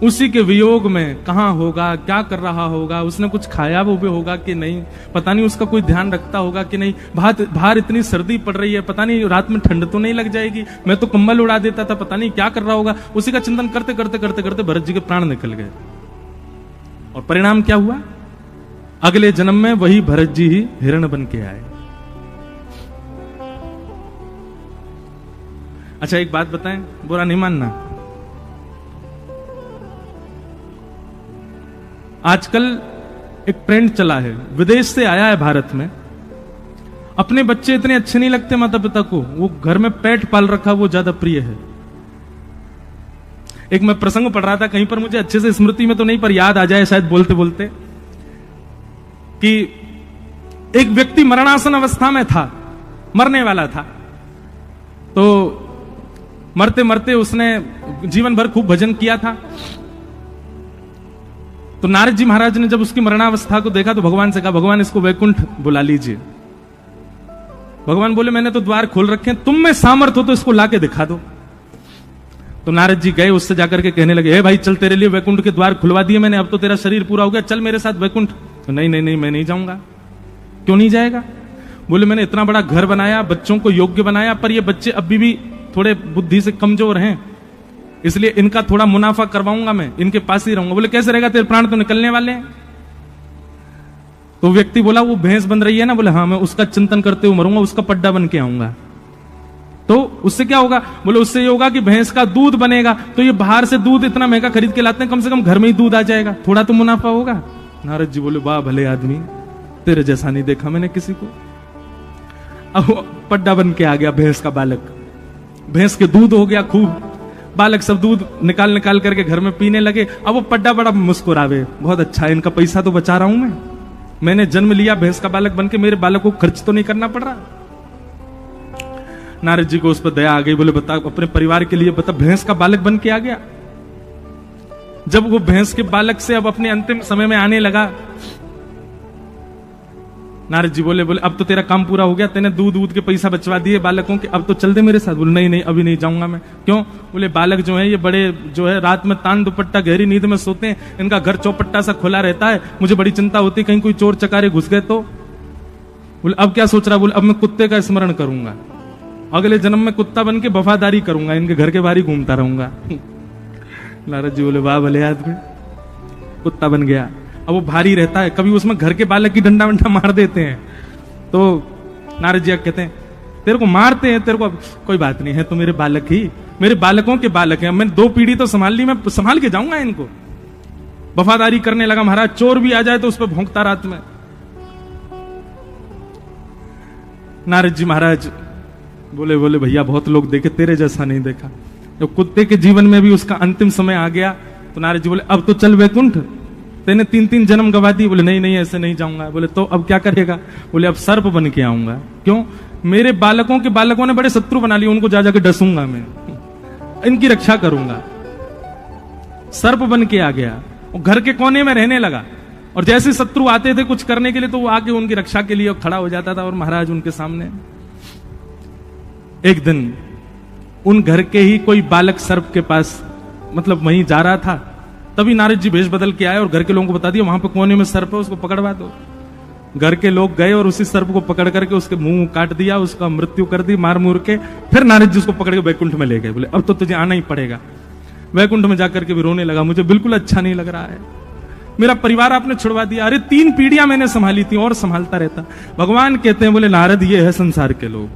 उसी के वियोग में कहां होगा, क्या कर रहा होगा, उसने कुछ खाया वो भी होगा कि नहीं, पता नहीं उसका कोई ध्यान रखता होगा कि नहीं, बाहर इतनी सर्दी पड़ रही है, पता नहीं रात में ठंड तो नहीं लग जाएगी, मैं तो कंबल उड़ा देता था, पता नहीं क्या कर रहा होगा। उसी का चिंतन करते करते करते करते भरत जी के प्राण निकल गए। और परिणाम क्या हुआ? अगले जन्म में वही भरत जी ही हिरण बन के आए। अच्छा एक बात बताएं, बुरा नहीं मानना, आजकल एक ट्रेंड चला है, विदेश से आया है भारत में, अपने बच्चे इतने अच्छे नहीं लगते माता पिता को, वो घर में पेट पाल रखा वो ज्यादा प्रिय है। एक मैं प्रसंग पढ़ रहा था कहीं पर, मुझे अच्छे से स्मृति में तो नहीं पर याद आ जाए शायद बोलते बोलते, कि एक व्यक्ति मरणासन अवस्था में था, मरने वाला था, तो मरते मरते उसने जीवन भर खूब भजन किया था। तो नारद जी महाराज ने जब उसकी मरणावस्था को देखा तो भगवान से कहा, भगवान इसको वैकुंठ बुला लीजिए। भगवान बोले मैंने तो द्वार खोल रखे हैं, तुम में सामर्थ हो तो इसको लाके दिखा दो। तो नारद जी गए, उससे जाकर के कहने लगे, हे भाई चल तेरे लिए वैकुंठ के द्वार खुलवा दिए मैंने, अब तो तेरा शरीर पूरा हो गया, चल मेरे साथ वैकुंठ। तो नहीं नहीं नहीं मैं नहीं जाऊंगा। क्यों नहीं जाएगा? बोले मैंने इतना बड़ा घर बनाया, बच्चों को योग्य बनाया, पर ये बच्चे अभी भी थोड़े बुद्धि से कमजोर हैं, इसलिए इनका थोड़ा मुनाफा करवाऊंगा, मैं इनके पास ही रहूंगा। बोले कैसे रहेगा, तेरे प्राण तो निकलने वाले हैं। तो व्यक्ति बोला वो भैंस बन रही है ना, बोले हाँ मैं उसका चिंतन करते हुए मरूंगा, उसका पड्डा बन के आऊंगा। तो उससे क्या होगा? बोले उससे ये होगा कि भैंस का दूध बनेगा, तो ये बाहर से दूध इतना महंगा खरीद के लाते हैं, कम से कम घर में ही दूध आ जाएगा, थोड़ा तो मुनाफा होगा। नारद जी बोले वाह भले आदमी, तेरे जैसा नहीं देखा मैंने किसी को। अब पड्डा बन के आ गया भैंस का बालक, भैंस के दूध हो गया खूब, बालक सब दूध निकाल निकाल करके घर में पीने लगे। अब वो पड्डा बड़ा मुस्कुरावे, बहुत अच्छा है, इनका पैसा तो बचा रहा हूं मैंने जन्म लिया भैंस का बालक बनके, मेरे बालक को खर्च तो नहीं करना पड़ रहा। नारद जी को उस पर दया आ गई, बोले बता अपने परिवार के लिए बता, भैंस का बालक बन के आ गया। जब वो भैंस के बालक से अब अपने अंतिम समय में आने लगा, नारद जी बोले अब तो तेरा काम पूरा हो गया, तेने दूध के पैसा बचवा दिए बालकों के, अब तो चल दे मेरे साथ। बोले नहीं नहीं अभी नहीं जाऊंगा मैं। क्यों? बोले बालक जो है ये बड़े जो है रात में तान दुपट्टा गहरी नींद में सोते हैं, इनका घर चौपट्टा सा खुला रहता है, मुझे बड़ी चिंता होती है कहीं कोई चोर चकारे घुस गए तो। बोले अब क्या सोच रहा? बोले अब मैं कुत्ते का स्मरण करूंगा, अगले जन्म में कुत्ता बन के वफादारी करूंगा, इनके घर के बाहर ही घूमता रहूंगा। नारद जी बोले वाह भले आदमी, कुत्ता बन गया। अब वो भारी रहता है, कभी उसमें घर के बालक की डंडा वंडा मार देते हैं, तो नारद जी कहते हैं तेरे को मारते हैं, तेरे को कोई बात नहीं है, तो मेरे बालक ही, मेरे बालकों के बालक हैं, मैं 2 पीढ़ी तो संभाल ली, मैं संभाल के जाऊंगा इनको। वफादारी करने लगा महाराज, चोर भी आ जाए तो उस पर भौंकता रात में। नारद जी महाराज बोले भैया बहुत लोग देखे, तेरे जैसा नहीं देखा। जब कुत्ते के जीवन में भी उसका अंतिम समय आ गया तो नारद जी बोले अब तो चल वैकुंठ, तेने 3 जन्म गवा दी। बोले नहीं नहीं ऐसे नहीं जाऊंगा। बोले तो अब क्या करेगा? बोले अब सर्प बन के आऊंगा। क्यों? मेरे बालकों के बालकों ने बड़े शत्रु बना लिए, उनको जा जाके डसूंगा मैं, इनकी रक्षा करूंगा। सर्प बन के आ गया और घर के कोने में रहने लगा, और जैसे शत्रु आते थे कुछ करने के लिए तो वो आके उनकी रक्षा के लिए खड़ा हो जाता था, और महाराज उनके सामने। एक दिन उन घर के ही कोई बालक सर्प के पास मतलब वहीं जा रहा था, तभी नारद जी भेष बदल के आए और घर के लोगों को बता दिया वहां पे कोने में सर्प है, उसको पकड़वा दो। घर के लोग गए और उसी सर्प को पकड़ करके उसके मुंह काट दिया, उसका मृत्यु कर दी मार मुर के। फिर नारद जी उसको पकड़ के वैकुंठ में ले गए। बोले अब तो तुझे आना ही पड़ेगा। वैकुंठ में जाकर के भी रोने लगा, मुझे बिल्कुल अच्छा नहीं लग रहा है, मेरा परिवार आपने छुड़वा दिया, अरे 3 पीढ़ियां मैंने संभाली थी और संभालता रहता। भगवान कहते हैं बोले नारद ये है संसार के लोग,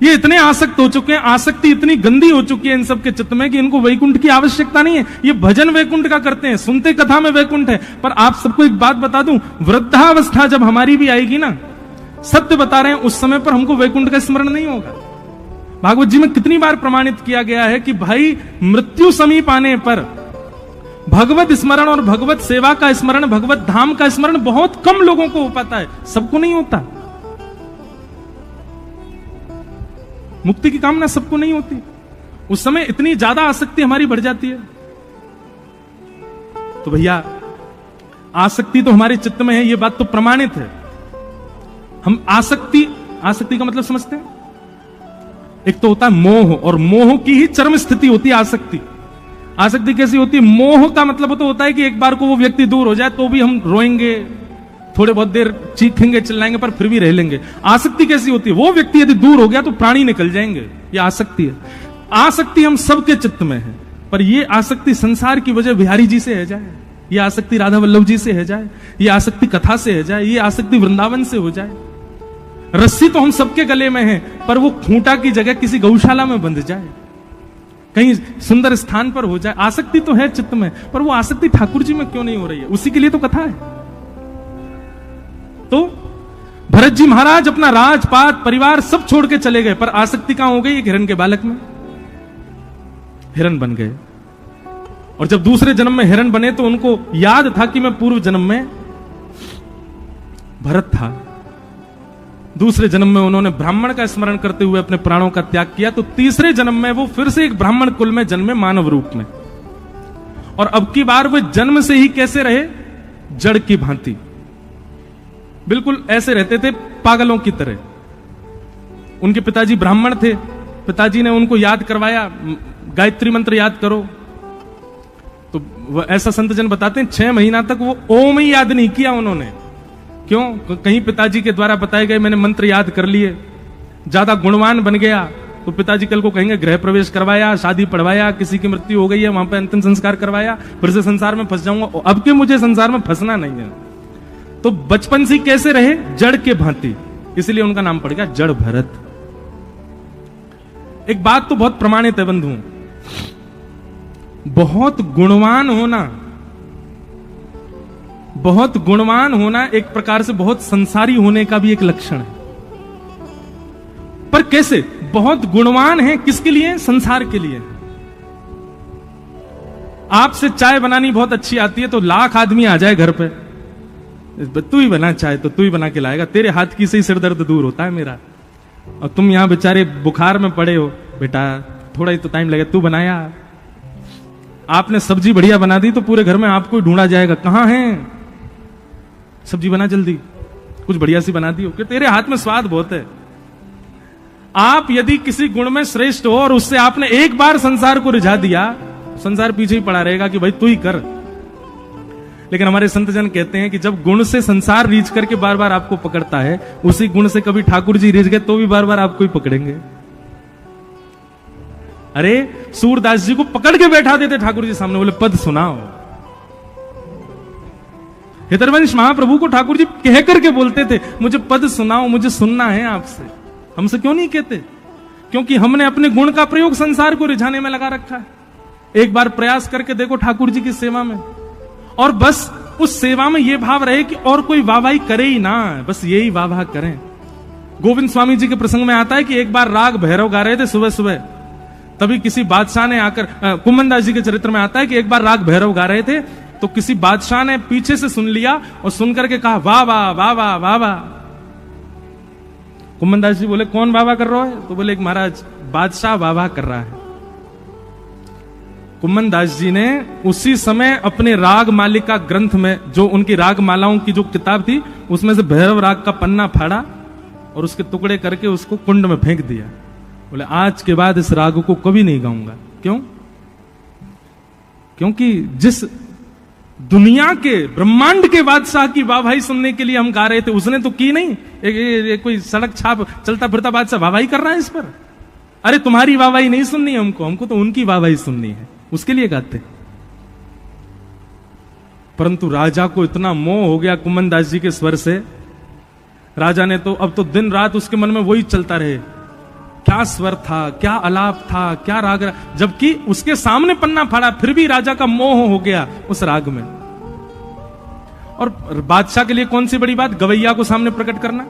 ये इतने आसक्त हो चुके हैं, आसक्ति इतनी गंदी हो चुकी है इन सब के चित्त में कि इनको वैकुंठ की आवश्यकता नहीं है। ये भजन वैकुंठ का करते हैं, सुनते कथा में वैकुंठ है। पर आप सबको एक बात बता दूं, वृद्धावस्था जब हमारी भी आएगी ना, सत्य बता रहे हैं, उस समय पर हमको वैकुंठ का स्मरण नहीं होगा। भागवत जी में कितनी बार प्रमाणित किया गया है कि भाई मृत्यु समीप आने पर भगवत स्मरण और भगवत सेवा का स्मरण, भगवत धाम का स्मरण बहुत कम लोगों को हो पाता है, सबको नहीं होता। मुक्ति की कामना सबको नहीं होती, उस समय इतनी ज्यादा आसक्ति हमारी बढ़ जाती है। तो भैया आसक्ति तो हमारे चित्त में है, ये बात तो प्रमाणित है। हम आसक्ति का मतलब समझते हैं? एक तो होता है मोह, और मोह की ही चरम स्थिति होती है आसक्ति। आसक्ति कैसी होती है? मोह का मतलब तो होता है कि एक बार को वो व्यक्ति दूर हो जाए तो भी हम रोएंगे, थोड़े बहुत देर चीखेंगे चिल्लाएंगे, पर फिर भी रह लेंगे। आसक्ति कैसी होती है? वो व्यक्ति यदि दूर हो गया तो प्राणी निकल जाएंगे। ये आसक्ति है। आसक्ति हम सबके चित्त में है, पर ये आसक्ति संसार की वजह बिहारी जी से है जाए, ये आसक्ति राधा वल्लभ जी से है जाए, ये आसक्ति कथा से है जाए, ये आसक्ति वृंदावन से हो जाए। रस्सी तो हम सबके गले में है, पर वो खूंटा की जगह किसी गौशाला में बंध जाए, कहीं सुंदर स्थान पर हो जाए। आसक्ति तो है चित्त में, पर वो आसक्ति ठाकुर जी में क्यों नहीं हो रही है? उसी के लिए तो कथा है। तो भरत जी महाराज अपना राजपाट परिवार सब छोड़ के चले गए, पर आसक्ति कहां हो गई? एक हिरण के बालक में हिरण बन गए। और जब दूसरे जन्म में हिरण बने तो उनको याद था कि मैं पूर्व जन्म में भरत था। दूसरे जन्म में उन्होंने ब्राह्मण का स्मरण करते हुए अपने प्राणों का त्याग किया, तो तीसरे जन्म में वो फिर से एक ब्राह्मण कुल में जन्मे मानव रूप में। और अब की बार वो जन्म से ही कैसे रहे? जड़ की भांति, बिल्कुल ऐसे रहते थे पागलों की तरह। उनके पिताजी ब्राह्मण थे, पिताजी ने उनको याद करवाया, गायत्री मंत्र याद करो। तो ऐसा संत जन बताते हैं 6 महीना तक वो ओम ही याद नहीं किया उन्होंने। क्यों? कहीं पिताजी के द्वारा बताए गए मैंने मंत्र याद कर लिए, ज्यादा गुणवान बन गया तो पिताजी कल को कहेंगे गृह प्रवेश करवाया, शादी पढ़वाया, किसी की मृत्यु हो गई है वहां पे अंतिम संस्कार करवाया, फिर से संसार में फंस जाऊंगा। अब के मुझे संसार में फंसना नहीं है। तो बचपन से कैसे रहे? जड़ के भांति, इसलिए उनका नाम पड़ गया जड़ भरत। एक बात तो बहुत प्रमाणित है बंधु, बहुत गुणवान होना एक प्रकार से बहुत संसारी होने का भी एक लक्षण है। पर कैसे? बहुत गुणवान है किसके लिए? संसार के लिए। आपसे चाय बनानी बहुत अच्छी आती है तो लाख आदमी आ जाए घर पे, तू ही बना चाय, तो तू ही बना के लाएगा, तेरे हाथ की से ही सिर दर्द दूर होता है मेरा। और तुम यहां बेचारे बुखार में पड़े हो, बेटा थोड़ा ही तो टाइम लगे, तू बनाया। आपने सब्जी बढ़िया बना दी तो पूरे घर में आपको ही ढूंढा जाएगा, कहां है सब्जी, बना जल्दी, कुछ बढ़िया सी बना दी हो, कि तेरे हाथ में स्वाद बहुत है। आप यदि किसी गुण में श्रेष्ठ हो और उससे आपने एक बार संसार को रिझा दिया, संसार पीछे ही पड़ा रहेगा कि भाई तू ही कर। लेकिन हमारे संत जन कहते हैं कि जब गुण से संसार रीझ करके बार बार आपको पकड़ता है, उसी गुण से कभी ठाकुर जी रीझ गए तो भी बार बार आपको ही पकड़ेंगे। अरे सूरदास जी को पकड़ के बैठा देते ठाकुर जी सामने, बोले पद सुनाओ। हितरवंश महाप्रभु को ठाकुर जी कह करके बोलते थे मुझे पद सुनाओ, मुझे सुनना है आपसे। हमसे क्यों नहीं कहते? क्योंकि हमने अपने गुण का प्रयोग संसार को रिझाने में लगा रखा है। एक बार प्रयास करके देखो ठाकुर जी की सेवा में, और बस उस सेवा में यह भाव रहे कि और कोई वाहवाही करे ही ना, बस यही वाह करें। गोविंद स्वामी जी के प्रसंग में आता है कि एक बार राग भैरव गा रहे थे सुबह सुबह, तभी किसी बादशाह ने आकर, कुम्मनदास जी के चरित्र में आता है कि एक बार राग भैरव गा रहे थे तो किसी बादशाह ने पीछे से सुन लिया और सुन करके कहा वाह वाह वाह वाह वाह वाह। कुम्मनदास जी बोले कौन वाह वाह कर रहा है? तो बोले महाराज बादशाह वाह वाह कर रहा है। कुम्मनदास जी ने उसी समय अपने राग मालिका ग्रंथ में, जो उनकी राग मालाओं की जो किताब थी, उसमें से भैरव राग का पन्ना फाड़ा और उसके टुकड़े करके उसको कुंड में फेंक दिया। बोले आज के बाद इस राग को कभी नहीं गाऊंगा। क्यों? क्योंकि जिस दुनिया के ब्रह्मांड के बादशाह की वाहवाही सुनने के लिए हम गा रहे थे, उसने तो की नहीं। एक कोई सड़क छाप चलता फिरता बादशाह वाहवाही कर रहा है इस पर। अरे तुम्हारी वाहवाही नहीं सुननी है हमको तो उनकी वाहवाही सुननी है, उसके लिए गाते। परंतु राजा को इतना मोह हो गया कुम्मनदास जी के स्वर से, राजा ने तो अब तो दिन रात उसके मन में वही चलता रहे, क्या स्वर था, क्या आलाप था, क्या राग, जबकि उसके सामने पन्ना फाड़ा फिर भी राजा का मोह हो गया उस राग में। और बादशाह के लिए कौन सी बड़ी बात, गवैया को सामने प्रकट करना।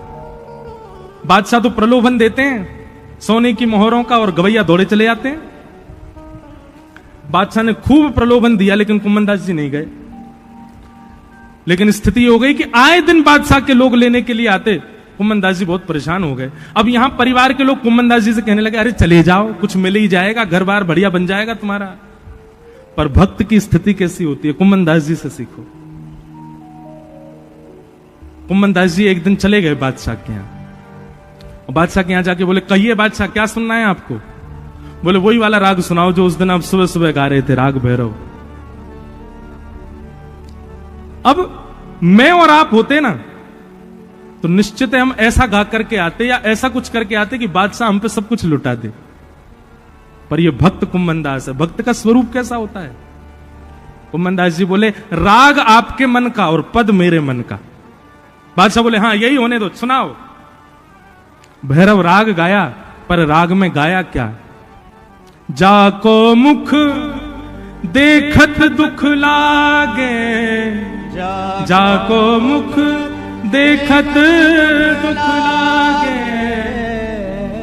बादशाह तो प्रलोभन देते हैं सोने की मोहरों का और गवैया दौड़े चले जाते हैं। बादशाह ने खूब प्रलोभन दिया लेकिन कुम्मनदास जी नहीं गए। लेकिन स्थिति हो गई कि आए दिन बादशाह के लोग लेने के लिए आते, कुम्मनदास जी बहुत परेशान हो गए। अब यहां परिवार के लोग कुम्मनदास जी से कहने लगे अरे चले जाओ, कुछ मिल ही जाएगा, घर बार बढ़िया बन जाएगा तुम्हारा। पर भक्त की स्थिति कैसी होती है, कुम्मनदास जी से सीखो। कुम्मनदास जी एक दिन चले गए बादशाह के यहां, बादशाह के यहां जाके बोले कहिए बादशाह क्या सुनना है आपको। बोले वही वाला राग सुनाओ जो उस दिन आप सुबह सुबह गा रहे थे, राग भैरव। अब मैं और आप होते ना तो निश्चित है हम ऐसा गा करके आते या ऐसा कुछ करके आते कि बादशाह हम पे सब कुछ लुटा दे। पर ये भक्त कुम्भन दास है। भक्त का स्वरूप कैसा होता है? कुम्भन दास जी बोले राग आपके मन का और पद मेरे मन का। बादशाह बोले हाँ यही होने दो, सुनाओ। भैरव राग गाया, पर राग में गाया क्या? जाको मुख देखत दुख लागे, जाको मुख देखत दुख लागे,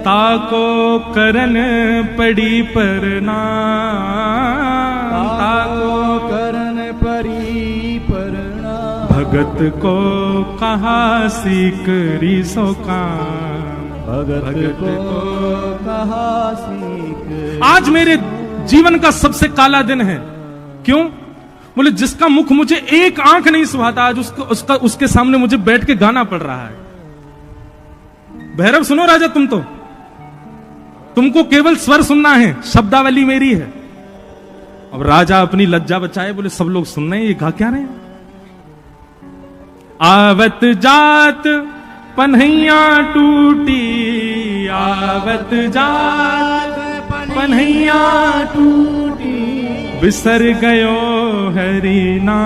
ताको करन पड़ी परनाम, ताको करन पड़ी परनाम। भगत को कहा सीख रीसो काम, भगत को कहा सीख। आज मेरे जीवन का सबसे काला दिन है। क्यों? बोले जिसका मुख मुझे एक आंख नहीं सुहाता, आज उसके सामने मुझे बैठ के गाना पड़ रहा है। भैरव सुनो राजा, तुमको केवल स्वर सुनना है, शब्दावली मेरी है। अब राजा अपनी लज्जा बचाए, बोले सब लोग सुन रहे हैं, ये गा क्या रहे हैं? आवत जात पन्हैया टूटी, आवत जात पन्हैया टूटी, बिसर गयो हरि नाम,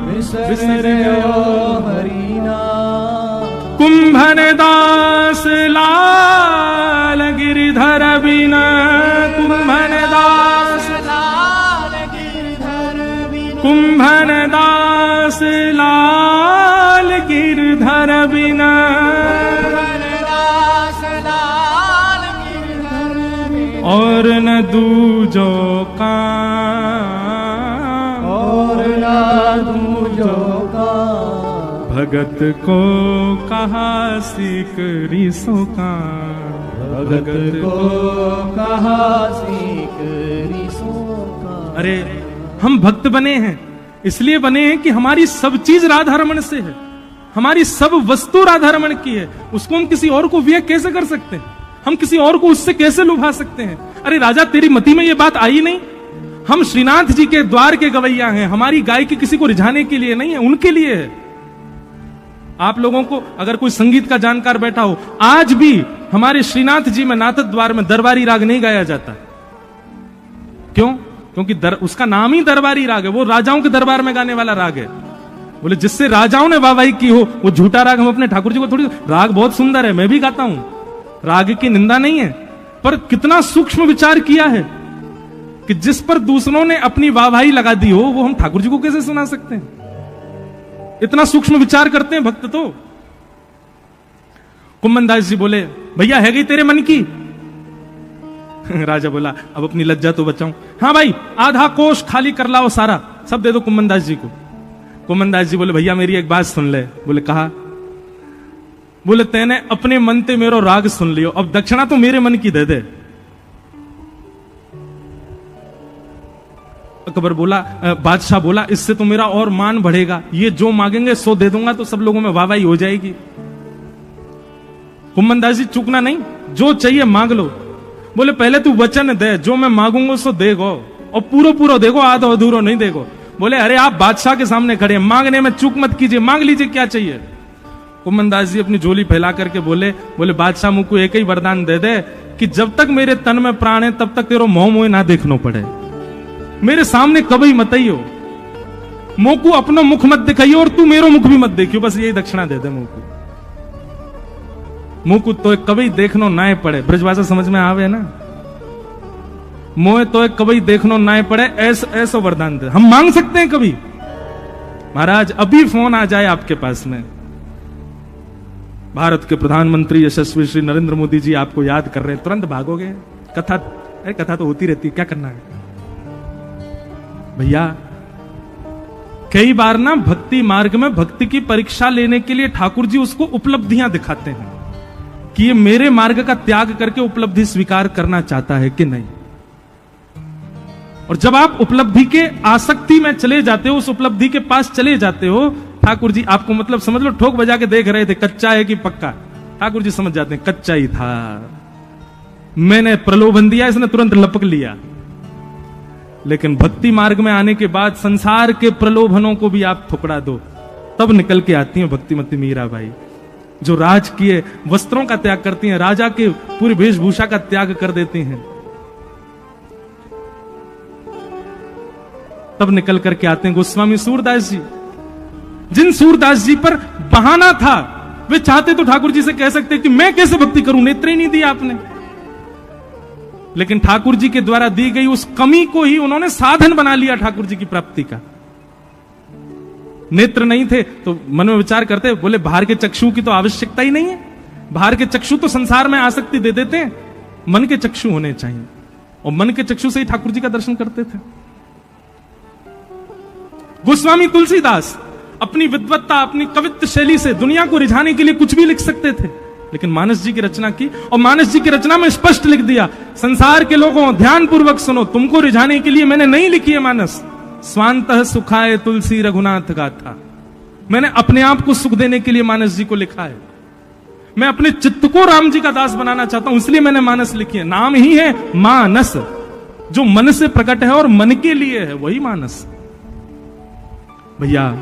बिसर गयो हरि नाम। कुंभन दास लाल गिरधर बिना, कुंभन दास लाल गिरधर बिना, कुंभन दास लाल गिरधर बिना, और न दूजो का, और न दूजो का। भगत को कहा सीख रीसो का, भगत को कहा सीख रीसो का। अरे हम भक्त बने हैं, इसलिए बने हैं कि हमारी सब चीज राधा रमण से है, हमारी सब वस्तु राधा रमण की है। उसको हम किसी और को व्यय कैसे कर सकते हैं? हम किसी और को उससे कैसे लुभा सकते हैं? अरे राजा तेरी मति में ये बात आई नहीं? हम श्रीनाथ जी के द्वार के गवैया हैं, हमारी गायकी किसी को रिझाने के लिए नहीं है, उनके लिए है। आप लोगों को अगर कोई संगीत का जानकार बैठा हो, आज भी हमारे श्रीनाथ जी में नाथद द्वार में दरबारी राग नहीं गाया जाता। क्यों? क्योंकि उसका नाम ही दरबारी राग है, वो राजाओं के दरबार में गाने वाला राग है। बोले जिससे राजाओं ने वाहवाही की हो वो झूठा राग हम अपने ठाकुर जी को थोड़ी। राग बहुत सुंदर है, मैं भी गाता हूं, राग की निंदा नहीं है, पर कितना सूक्ष्म विचार किया है कि जिस पर दूसरों ने अपनी वाहवाही लगा दी हो वो हम ठाकुर जी को कैसे सुना सकते हैं? इतना सूक्ष्म विचार करते हैं भक्त तो। कुम्भन दास जी बोले भैया है गई तेरे मन की? राजा बोला अब अपनी लज्जा तो बचाऊं। हाँ भाई आधा कोष खाली कर लाओ, सारा सब दे दो कुम्भन दास जी को। कुम्भन दास जी बोले भैया मेरी एक बात सुन ले। बोले कहा? बोले तेने अपने मन ते मेरो राग सुन लियो, अब दक्षिणा तो मेरे मन की दे दे। अकबर बोला, बादशाह बोला इससे तो मेरा और मान बढ़ेगा, ये जो मांगेंगे सो दे दूंगा तो सब लोगों में वाहवाही हो जाएगी। कुम्भन दास जी चूकना नहीं, जो चाहिए मांग लो। बोले पहले तू वचन दे, जो मैं मांगूंगा सो देगो, और पूरा पूरा देखो, आधा अधूरो नहीं देखो। बोले अरे आप बादशाह के सामने खड़े, मांगने में चूक मत कीजिए, मांग लीजिए क्या चाहिए। कुम्भन दास जी अपनी झोली फैला करके बोले बादशाह मुझको एक ही वरदान दे दे कि जब तक मेरे तन में प्राण है तब तक तेरो मोह मोह ना देखना पड़े, मेरे सामने कभी मत आइयो, मोकू अपना मुख मत दिखाइयो और तू मेरो मुख भी मत देखियो, बस यही दक्षिणा दे दे मोकू। मोकू तो कभी देखनो ना पड़े, ब्रजभाषा समझ में आवे ना, मोह तो कभी देखनो ना पड़े, ऐसा वरदान दे। हम मांग सकते हैं कभी? महाराज अभी फोन आ जाए आपके पास में, भारत के प्रधानमंत्री यशस्वी श्री नरेंद्र मोदी जी आपको याद कर रहे हैं, तुरंत भागोगे? कथा, अरे कथा तो होती रहती है, क्या करना है भैया। कई बार ना भक्ति मार्ग में भक्ति की परीक्षा लेने के लिए ठाकुर जी उसको उपलब्धियां दिखाते हैं कि ये मेरे मार्ग का त्याग करके उपलब्धि स्वीकार करना चाहता है कि नहीं। और जब आप उपलब्धि के आसक्ति में चले जाते हो, उस उपलब्धि के पास चले जाते हो, ठाकुर जी आपको मतलब समझ लो ठोक बजा के देख रहे थे कच्चा है कि पक्का, ठाकुर जी समझ जाते हैं कच्चा ही था। मैंने प्रलोभन दिया, इसने तुरंत लपक लिया। लेकिन भक्ति मार्ग में आने के बाद संसार के प्रलोभनों को भी आप ठुकरा दो, तब निकल के आती हैं भक्तिमती मीराबाई, जो राजकीय वस्त्रों का त्याग करती हैं, राजा के पूरी वेशभूषा का त्याग कर देती हैं, तब निकल करके आते हैं गोस्वामी सूरदास जी। जिन सूरदास जी पर बहाना था, वे चाहते तो ठाकुर जी से कह सकते कि मैं कैसे भक्ति करूं, नेत्र ही नहीं दिया आपने। लेकिन ठाकुर जी के द्वारा दी गई उस कमी को ही उन्होंने साधन बना लिया ठाकुर जी की प्राप्ति का। नेत्र नहीं थे तो मन में विचार करते, बोले बाहर के चक्षु की तो आवश्यकता ही नहीं है, बाहर के चक्षु तो संसार में आसक्ति दे देते हैं, मन के चक्षु होने चाहिए। और मन के चक्षु से ही ठाकुर जी का दर्शन करते थे। गोस्वामी तुलसीदास अपनी विद्वत्ता, अपनी कवित्व शैली से दुनिया को रिझाने के लिए कुछ भी लिख सकते थे, लेकिन मानस जी की रचना की, और मानस जी की रचना में स्पष्ट लिख दिया, संसार के लोगों ध्यान पूर्वक सुनो, तुमको रिझाने के लिए मैंने नहीं लिखी है मानस। स्वांतः सुखाए तुलसी रघुनाथ गाथा, मैंने अपने आप को सुख देने के लिए मानस जी को लिखा है। मैं अपने चित्त को राम जी का दास बनाना चाहता हूं, इसलिए मैंने मानस लिखी है। नाम ही है मानस, जो मन से प्रकट है और मन के लिए है, वही मानस। भैया,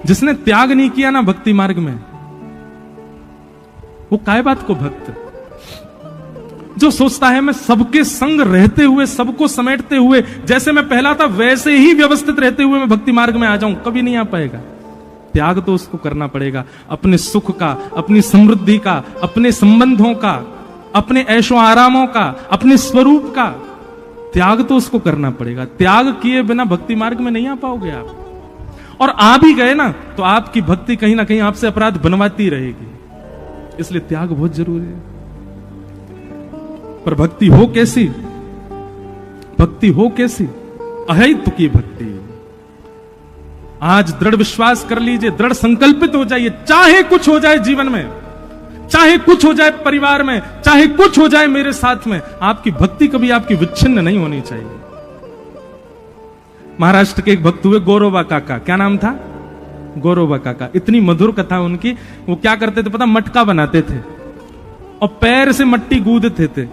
जिसने त्याग नहीं किया ना भक्ति मार्ग में, वो काय बात को भक्त। जो सोचता है मैं सबके संग रहते हुए, सबको समेटते हुए, जैसे मैं पहला था वैसे ही व्यवस्थित रहते हुए मैं भक्ति मार्ग में आ जाऊं, कभी नहीं आ पाएगा। त्याग तो उसको करना पड़ेगा, अपने सुख का, अपनी समृद्धि का, अपने संबंधों का, अपने ऐशो आरामों का, अपने स्वरूप का त्याग तो उसको करना पड़ेगा। त्याग किए बिना भक्ति मार्ग में नहीं आ पाओगे आप। और आ भी गए ना तो आपकी भक्ति कहीं ना कहीं आपसे अपराध बनवाती रहेगी, इसलिए त्याग बहुत जरूरी है। पर भक्ति हो कैसी? भक्ति हो कैसी? अहैतु की भक्ति। आज दृढ़ विश्वास कर लीजिए, दृढ़ संकल्पित हो जाइए, चाहे कुछ हो जाए जीवन में, चाहे कुछ हो जाए परिवार में, चाहे कुछ हो जाए मेरे साथ में, आपकी भक्ति कभी आपकी विच्छिन्न नहीं होनी चाहिए। महाराष्ट्र के एक भक्त हुए गौरवा काका, क्या नाम था? गौरवा काका। इतनी मधुर कथा उनकी। वो क्या करते थे पता? मटका बनाते थे और पैर से मट्टी गूंदते थे।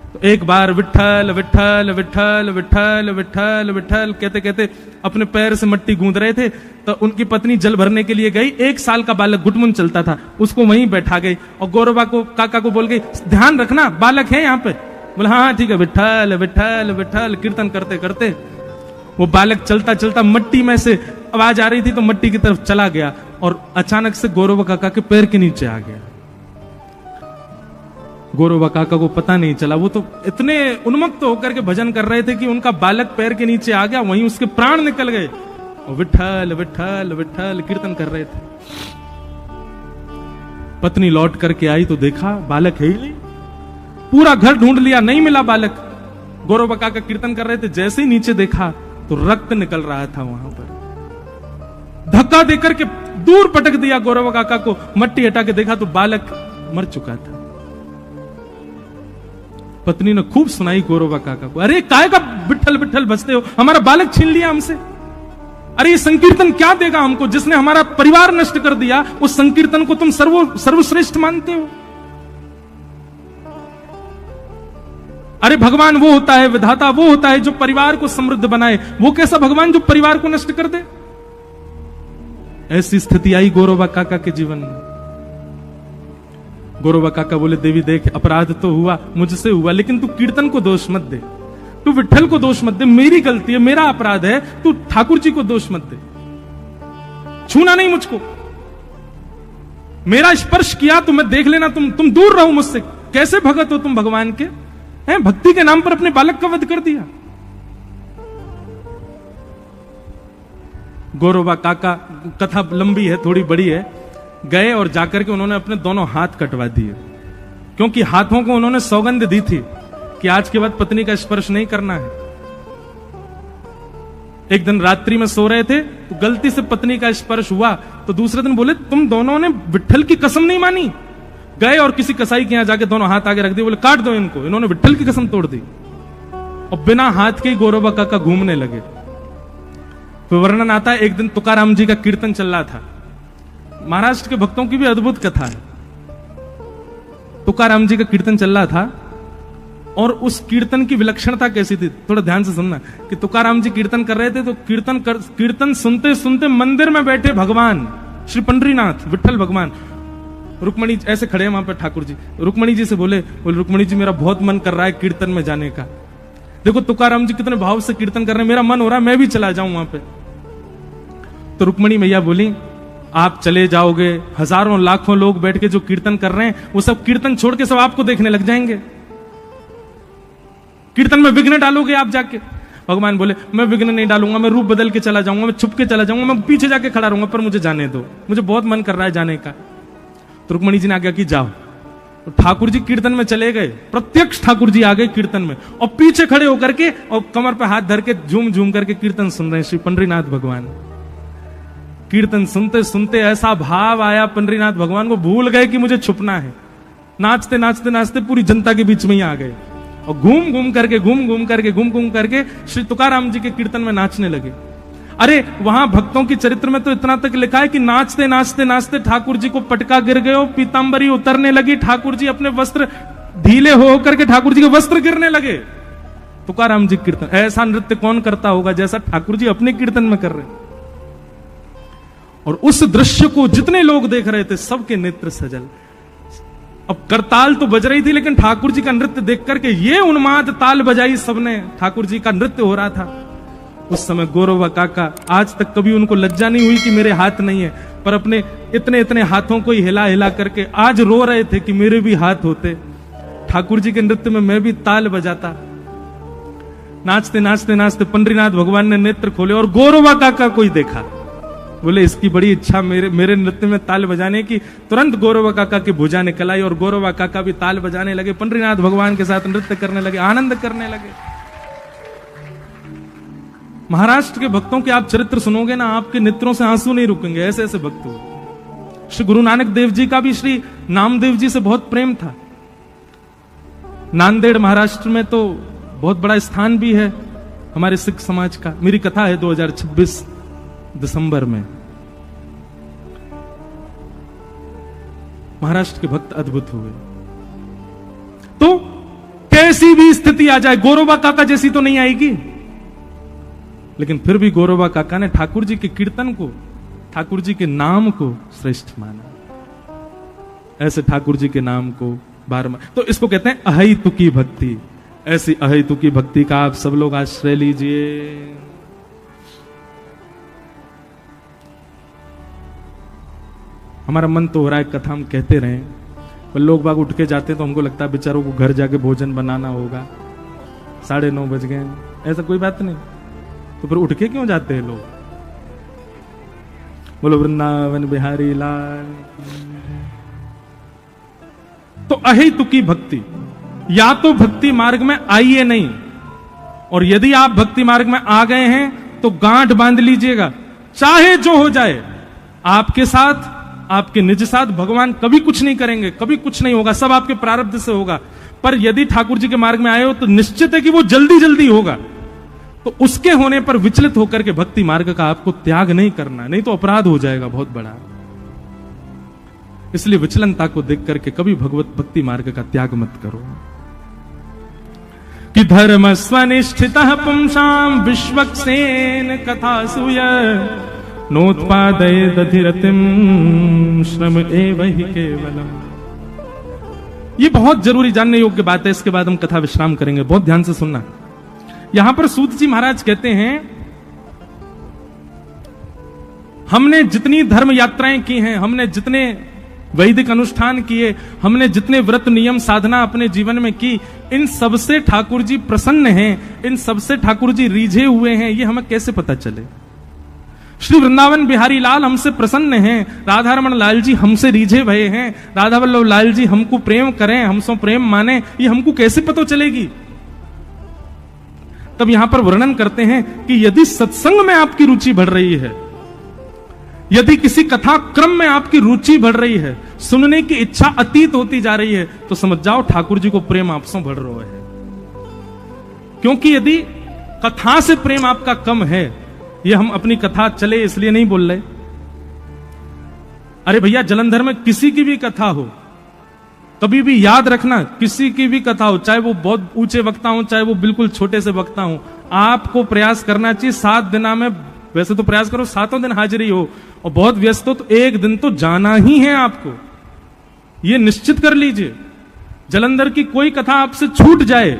तो एक बार विठल विठल विठल विठल विठल विठल कहते कहते अपने पैर से मट्टी गूंद रहे थे, तो उनकी पत्नी जल भरने के लिए गई। 1 साल का बालक गुटमुन चलता था, उसको वहीं बैठा गई और गौरवा को काका को बोल गई, ध्यान रखना बालक है यहाँ पे। बोला हाँ ठीक है। विठल विठल विठल कीर्तन करते करते वो बालक चलता चलता मट्टी में से आवाज आ रही थी तो मट्टी की तरफ चला गया और अचानक से गौरवा काका के पैर के नीचे आ गया। गौरवा काका को पता नहीं चला, वो तो इतने उन्मत्त होकर के भजन कर रहे थे कि उनका बालक पैर के नीचे आ गया, वहीं उसके प्राण निकल गए। और विठल विठल विठल कीर्तन कर रहे थे। पत्नी लौट करके आई तो देखा बालक है ही नहीं। पूरा घर ढूंढ लिया, नहीं मिला बालक। गौरवा काका कीर्तन कर रहे थे, जैसे ही नीचे देखा तो रक्त निकल रहा था वहां पर। धक्का देकर के दूर पटक दिया गौरव काका को, मट्टी हटा के देखा तो बालक मर चुका था। पत्नी ने खूब सुनाई गौरव काका को, अरे काय का बिठल बिठल बजते हो, हमारा बालक छीन लिया हमसे। अरे ये संकीर्तन क्या देगा हमको, जिसने हमारा परिवार नष्ट कर दिया, उस संकीर्तन को तुम सर्वश्रेष्ठ मानते हो। अरे भगवान वो होता है, विधाता वो होता है जो परिवार को समृद्ध बनाए, वो कैसा भगवान जो परिवार को नष्ट कर दे। ऐसी स्थिति आई गौरवा काका के जीवन में। गौरवा काका बोले, देवी देख अपराध तो हुआ, मुझसे हुआ, लेकिन तू कीर्तन को दोष मत दे, तू विठल को दोष मत दे, मेरी गलती है, मेरा अपराध है, तू ठाकुर जी को दोष मत दे। छूना नहीं मुझको, मेरा स्पर्श किया तो मैं देख लेना, तुम दूर रहो मुझसे। कैसे भगत हो तुम भगवान के, हैं? भक्ति के नाम पर अपने बालक का वध कर दिया। गौरवा काका, कथा लंबी है, थोड़ी बड़ी है, गए और जाकर के उन्होंने अपने दोनों हाथ कटवा दिए, क्योंकि हाथों को उन्होंने सौगंध दी थी कि आज के बाद पत्नी का स्पर्श नहीं करना है। एक दिन रात्रि में सो रहे थे तो गलती से पत्नी का स्पर्श हुआ, तो दूसरे दिन बोले तुम दोनों ने विठल की कसम नहीं मानी। गए और किसी कसाई के यहां जाके दोनों हाथ आगे रख दिए, बोले काट दो इनको। इन्होंने विठल की कसम तोड़ दी और बिना हाथ के गौरवा काका घूमने लगे। तो वर्णन आता है, एक दिन तुकाराम जी का कीर्तन चल रहा था। महाराष्ट्र के भक्तों की भी अद्भुत कथा है। तुकाराम जी का कीर्तन चल रहा था और उस कीर्तन की विलक्षणता कैसी थी, थोड़ा ध्यान से सुनना कि तुकाराम जी कीर्तन कर रहे थे तो कीर्तन सुनते सुनते मंदिर में बैठे भगवान श्री पंडरीनाथ विठल भगवान, रुक्मणी ऐसे खड़े हैं वहां पर, ठाकुर जी रुक्मणी जी से बोले रुक्मणी जी मेरा बहुत मन कर रहा है कीर्तन में जाने का। देखो तुकाराम जी कितने भाव से कीर्तन कर रहे हैं, मेरा मन हो रहा है मैं भी चला जाऊं वहां पे। तो रुक्मणी मैया बोली आप चले जाओगे, हजारों लाखों लोग बैठ के जो कीर्तन कर रहे हैं वो सब कीर्तन छोड़ के सब आपको देखने लग जाएंगे, कीर्तन में विघ्न डालोगे आप जाके। भगवान बोले मैं विघ्न नहीं डालूंगा, मैं रूप बदल के चला जाऊंगा, मैं छुप के चला जाऊंगा, मैं पीछे जाके खड़ा रहूंगा, पर मुझे जाने दो, मुझे बहुत मन कर रहा है जाने का। तो रुक्मणी जी ने आज्ञा की जाओ। तो ठाकुर जी कीर्तन में चले गए, प्रत्यक्ष ठाकुर जी आ गए कीर्तन में और पीछे खड़े होकर के और कमर पे हाथ धर के झूम झूम करके कीर्तन सुन रहे हैं श्री पंडरीनाथ भगवान। कीर्तन सुनते सुनते ऐसा भाव आया पंडरीनाथ भगवान को, भूल गए कि मुझे छुपना है। नाचते नाचते नाचते पूरी जनता के बीच में ही आ गए और घूम घूम करके श्री तुकाराम जी के कीर्तन में नाचने लगे। अरे वहां भक्तों की चरित्र में तो इतना तक लिखा है कि नाचते नाचते नाचते ठाकुर जी को पटका गिर गए, पीतांबरी उतरने लगी, ठाकुर जी अपने वस्त्र ढीले हो करके ठाकुर जी के वस्त्र गिरने लगे। तुकाराम जी कीर्तन, ऐसा नृत्य कौन करता होगा जैसा ठाकुर जी अपने कीर्तन में कर रहे। और उस दृश्य को जितने लोग देख रहे थे सबके नेत्र सजल। अब करताल तो बज रही थी लेकिन ठाकुर जी का नृत्य देख करके ये उन्माद ताल बजाई सबने, ठाकुर जी का नृत्य हो रहा था। उस समय गौरव काका, आज तक कभी उनको लज्जा नहीं हुई कि मेरे हाथ नहीं है, पर अपने इतने इतने हाथों को ही हिला हिला करके आज रो रहे थे कि मेरे भी हाथ होते, ठाकुर जी के नृत्य में मैं भी ताल बजाता। नाचते नाचते नाचते पंडरीनाथ भगवान ने नेत्र खोले और गौरव काका को ही देखा। बोले इसकी बड़ी इच्छा मेरे नृत्य में ताल बजाने की। तुरंत गौरव काका की भुजा निकल आई और गौरव काका भी ताल बजाने लगे, पंडरीनाथ भगवान के साथ नृत्य करने लगे, आनंद करने लगे। महाराष्ट्र के भक्तों के आप चरित्र सुनोगे ना, आपके नेत्रों से आंसू नहीं रुकेंगे, ऐसे ऐसे भक्त हो। श्री गुरु नानक देव जी का भी श्री नामदेव जी से बहुत प्रेम था। नांदेड़ महाराष्ट्र में तो बहुत बड़ा स्थान भी है हमारे सिख समाज का। मेरी कथा है 2026 दिसंबर में। महाराष्ट्र के भक्त अद्भुत हुए। तो कैसी भी स्थिति आ जाए, गौरवा काका जैसी तो नहीं आएगी, लेकिन फिर भी गौरवा काका ने ठाकुर जी के कीर्तन को, ठाकुर जी के नाम को श्रेष्ठ माना। ऐसे ठाकुर जी के नाम को बार-बार, तो इसको कहते हैं अहैतुकी भक्ति। ऐसी अहैतुकी भक्ति का आप सब लोग आश्रय लीजिए। हमारा मन तो हो रहा है कथा हम कहते रहें, पर लोग बाग उठ के जाते हैं तो हमको लगता है बेचारों को घर जाके भोजन बनाना होगा, 9:30 बज गए। ऐसा कोई बात नहीं, तो फिर उठ के क्यों जाते हैं लोग? बोलो वृंदावन बिहारी लाल। तो अहेतुकी भक्ति, या तो भक्ति मार्ग में आइए नहीं, और यदि आप भक्ति मार्ग में आ गए हैं तो गांठ बांध लीजिएगा, चाहे जो हो जाए। आपके साथ, आपके निज साथ भगवान कभी कुछ नहीं करेंगे, कभी कुछ नहीं होगा, सब आपके प्रारब्ध से होगा। पर यदि ठाकुर जी के मार्ग में आए हो तो निश्चित है कि वो जल्दी जल्दी होगा। तो उसके होने पर विचलित होकर के भक्ति मार्ग का आपको त्याग नहीं करना, नहीं तो अपराध हो जाएगा बहुत बड़ा। इसलिए विचलनता को देख करके कभी भगवत भक्ति मार्ग का त्याग मत करो। कि धर्म स्वनिष्ठितः पुंसाम विश्वक्सेन कथा सूय नोत्पादये दधिरतिम श्रम एव हि केवलम। ये बहुत जरूरी जानने योग्य बात है, इसके बाद हम कथा विश्राम करेंगे, बहुत ध्यान से सुनना। यहां पर सूत जी महाराज कहते हैं, हमने जितनी धर्म यात्राएं की हैं, हमने जितने वैदिक अनुष्ठान किए, हमने जितने व्रत नियम साधना अपने जीवन में की, इन सबसे ठाकुर जी प्रसन्न हैं, इन सबसे ठाकुर जी रीझे हुए हैं, ये हमें कैसे पता चले? श्री वृंदावन बिहारी लाल हमसे प्रसन्न हैं, राधा रमन लाल जी हमसे रीझे भये हैं, राधा वल्लभ लाल जी हमको प्रेम करें, हमसे प्रेम माने, ये हमको कैसे पता चलेगी? तब यहां पर वर्णन करते हैं कि यदि सत्संग में आपकी रुचि बढ़ रही है, यदि किसी कथा क्रम में आपकी रुचि बढ़ रही है, सुनने की इच्छा अतीत होती जा रही है, तो समझ जाओ ठाकुर जी को प्रेम आपसे बढ़ रहा है। क्योंकि यदि कथा से प्रेम आपका कम है, ये हम अपनी कथा चले इसलिए नहीं बोल रहे। अरे भैया, जलंधर में किसी की भी कथा हो कभी भी याद रखना, किसी की भी कथा हो, चाहे वो बहुत ऊंचे वक्ता हो, चाहे वो बिल्कुल छोटे से वक्ता हो, आपको प्रयास करना चाहिए 7 दिना में, वैसे तो प्रयास करो 7 दिन हाजिरी हो, और बहुत व्यस्त हो तो एक दिन तो जाना ही है आपको, ये निश्चित कर लीजिए। जलंधर की कोई कथा आपसे छूट जाए,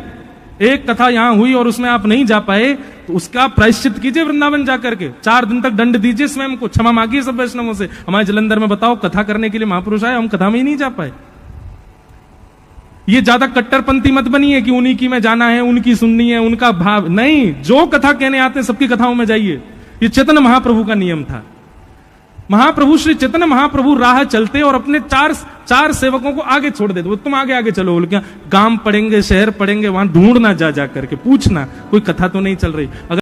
एक कथा यहां हुई और उसमें आप नहीं जा पाए, तो उसका प्रायश्चित कीजिए वृंदावन जाकर के, 4 दिन तक दंड दीजिए स्वयं को, क्षमा मांगिए सब वैष्णवों से। हमारे जलंधर में बताओ कथा करने के लिए महापुरुष आए, हम कथा में ही नहीं जा पाए। ये ज्यादा कट्टरपंथी मत बनिए कि उन्हीं की में जाना है, उनकी सुननी है, उनका भाव नहीं, जो कथा कहने आते हैं सबकी कथाओं में जाइए। ये चैतन्य महाप्रभु का नियम था। महाप्रभु श्री चैतन्य महाप्रभु राह चलते और अपने चार सेवकों को आगे छोड़ देते, वो तुम आगे आगे चलो, बोल क्या गांव पड़ेंगे, शहर पड़ेंगे, वहां ढूंढना जा करके पूछना कोई कथा तो नहीं चल रही। अगर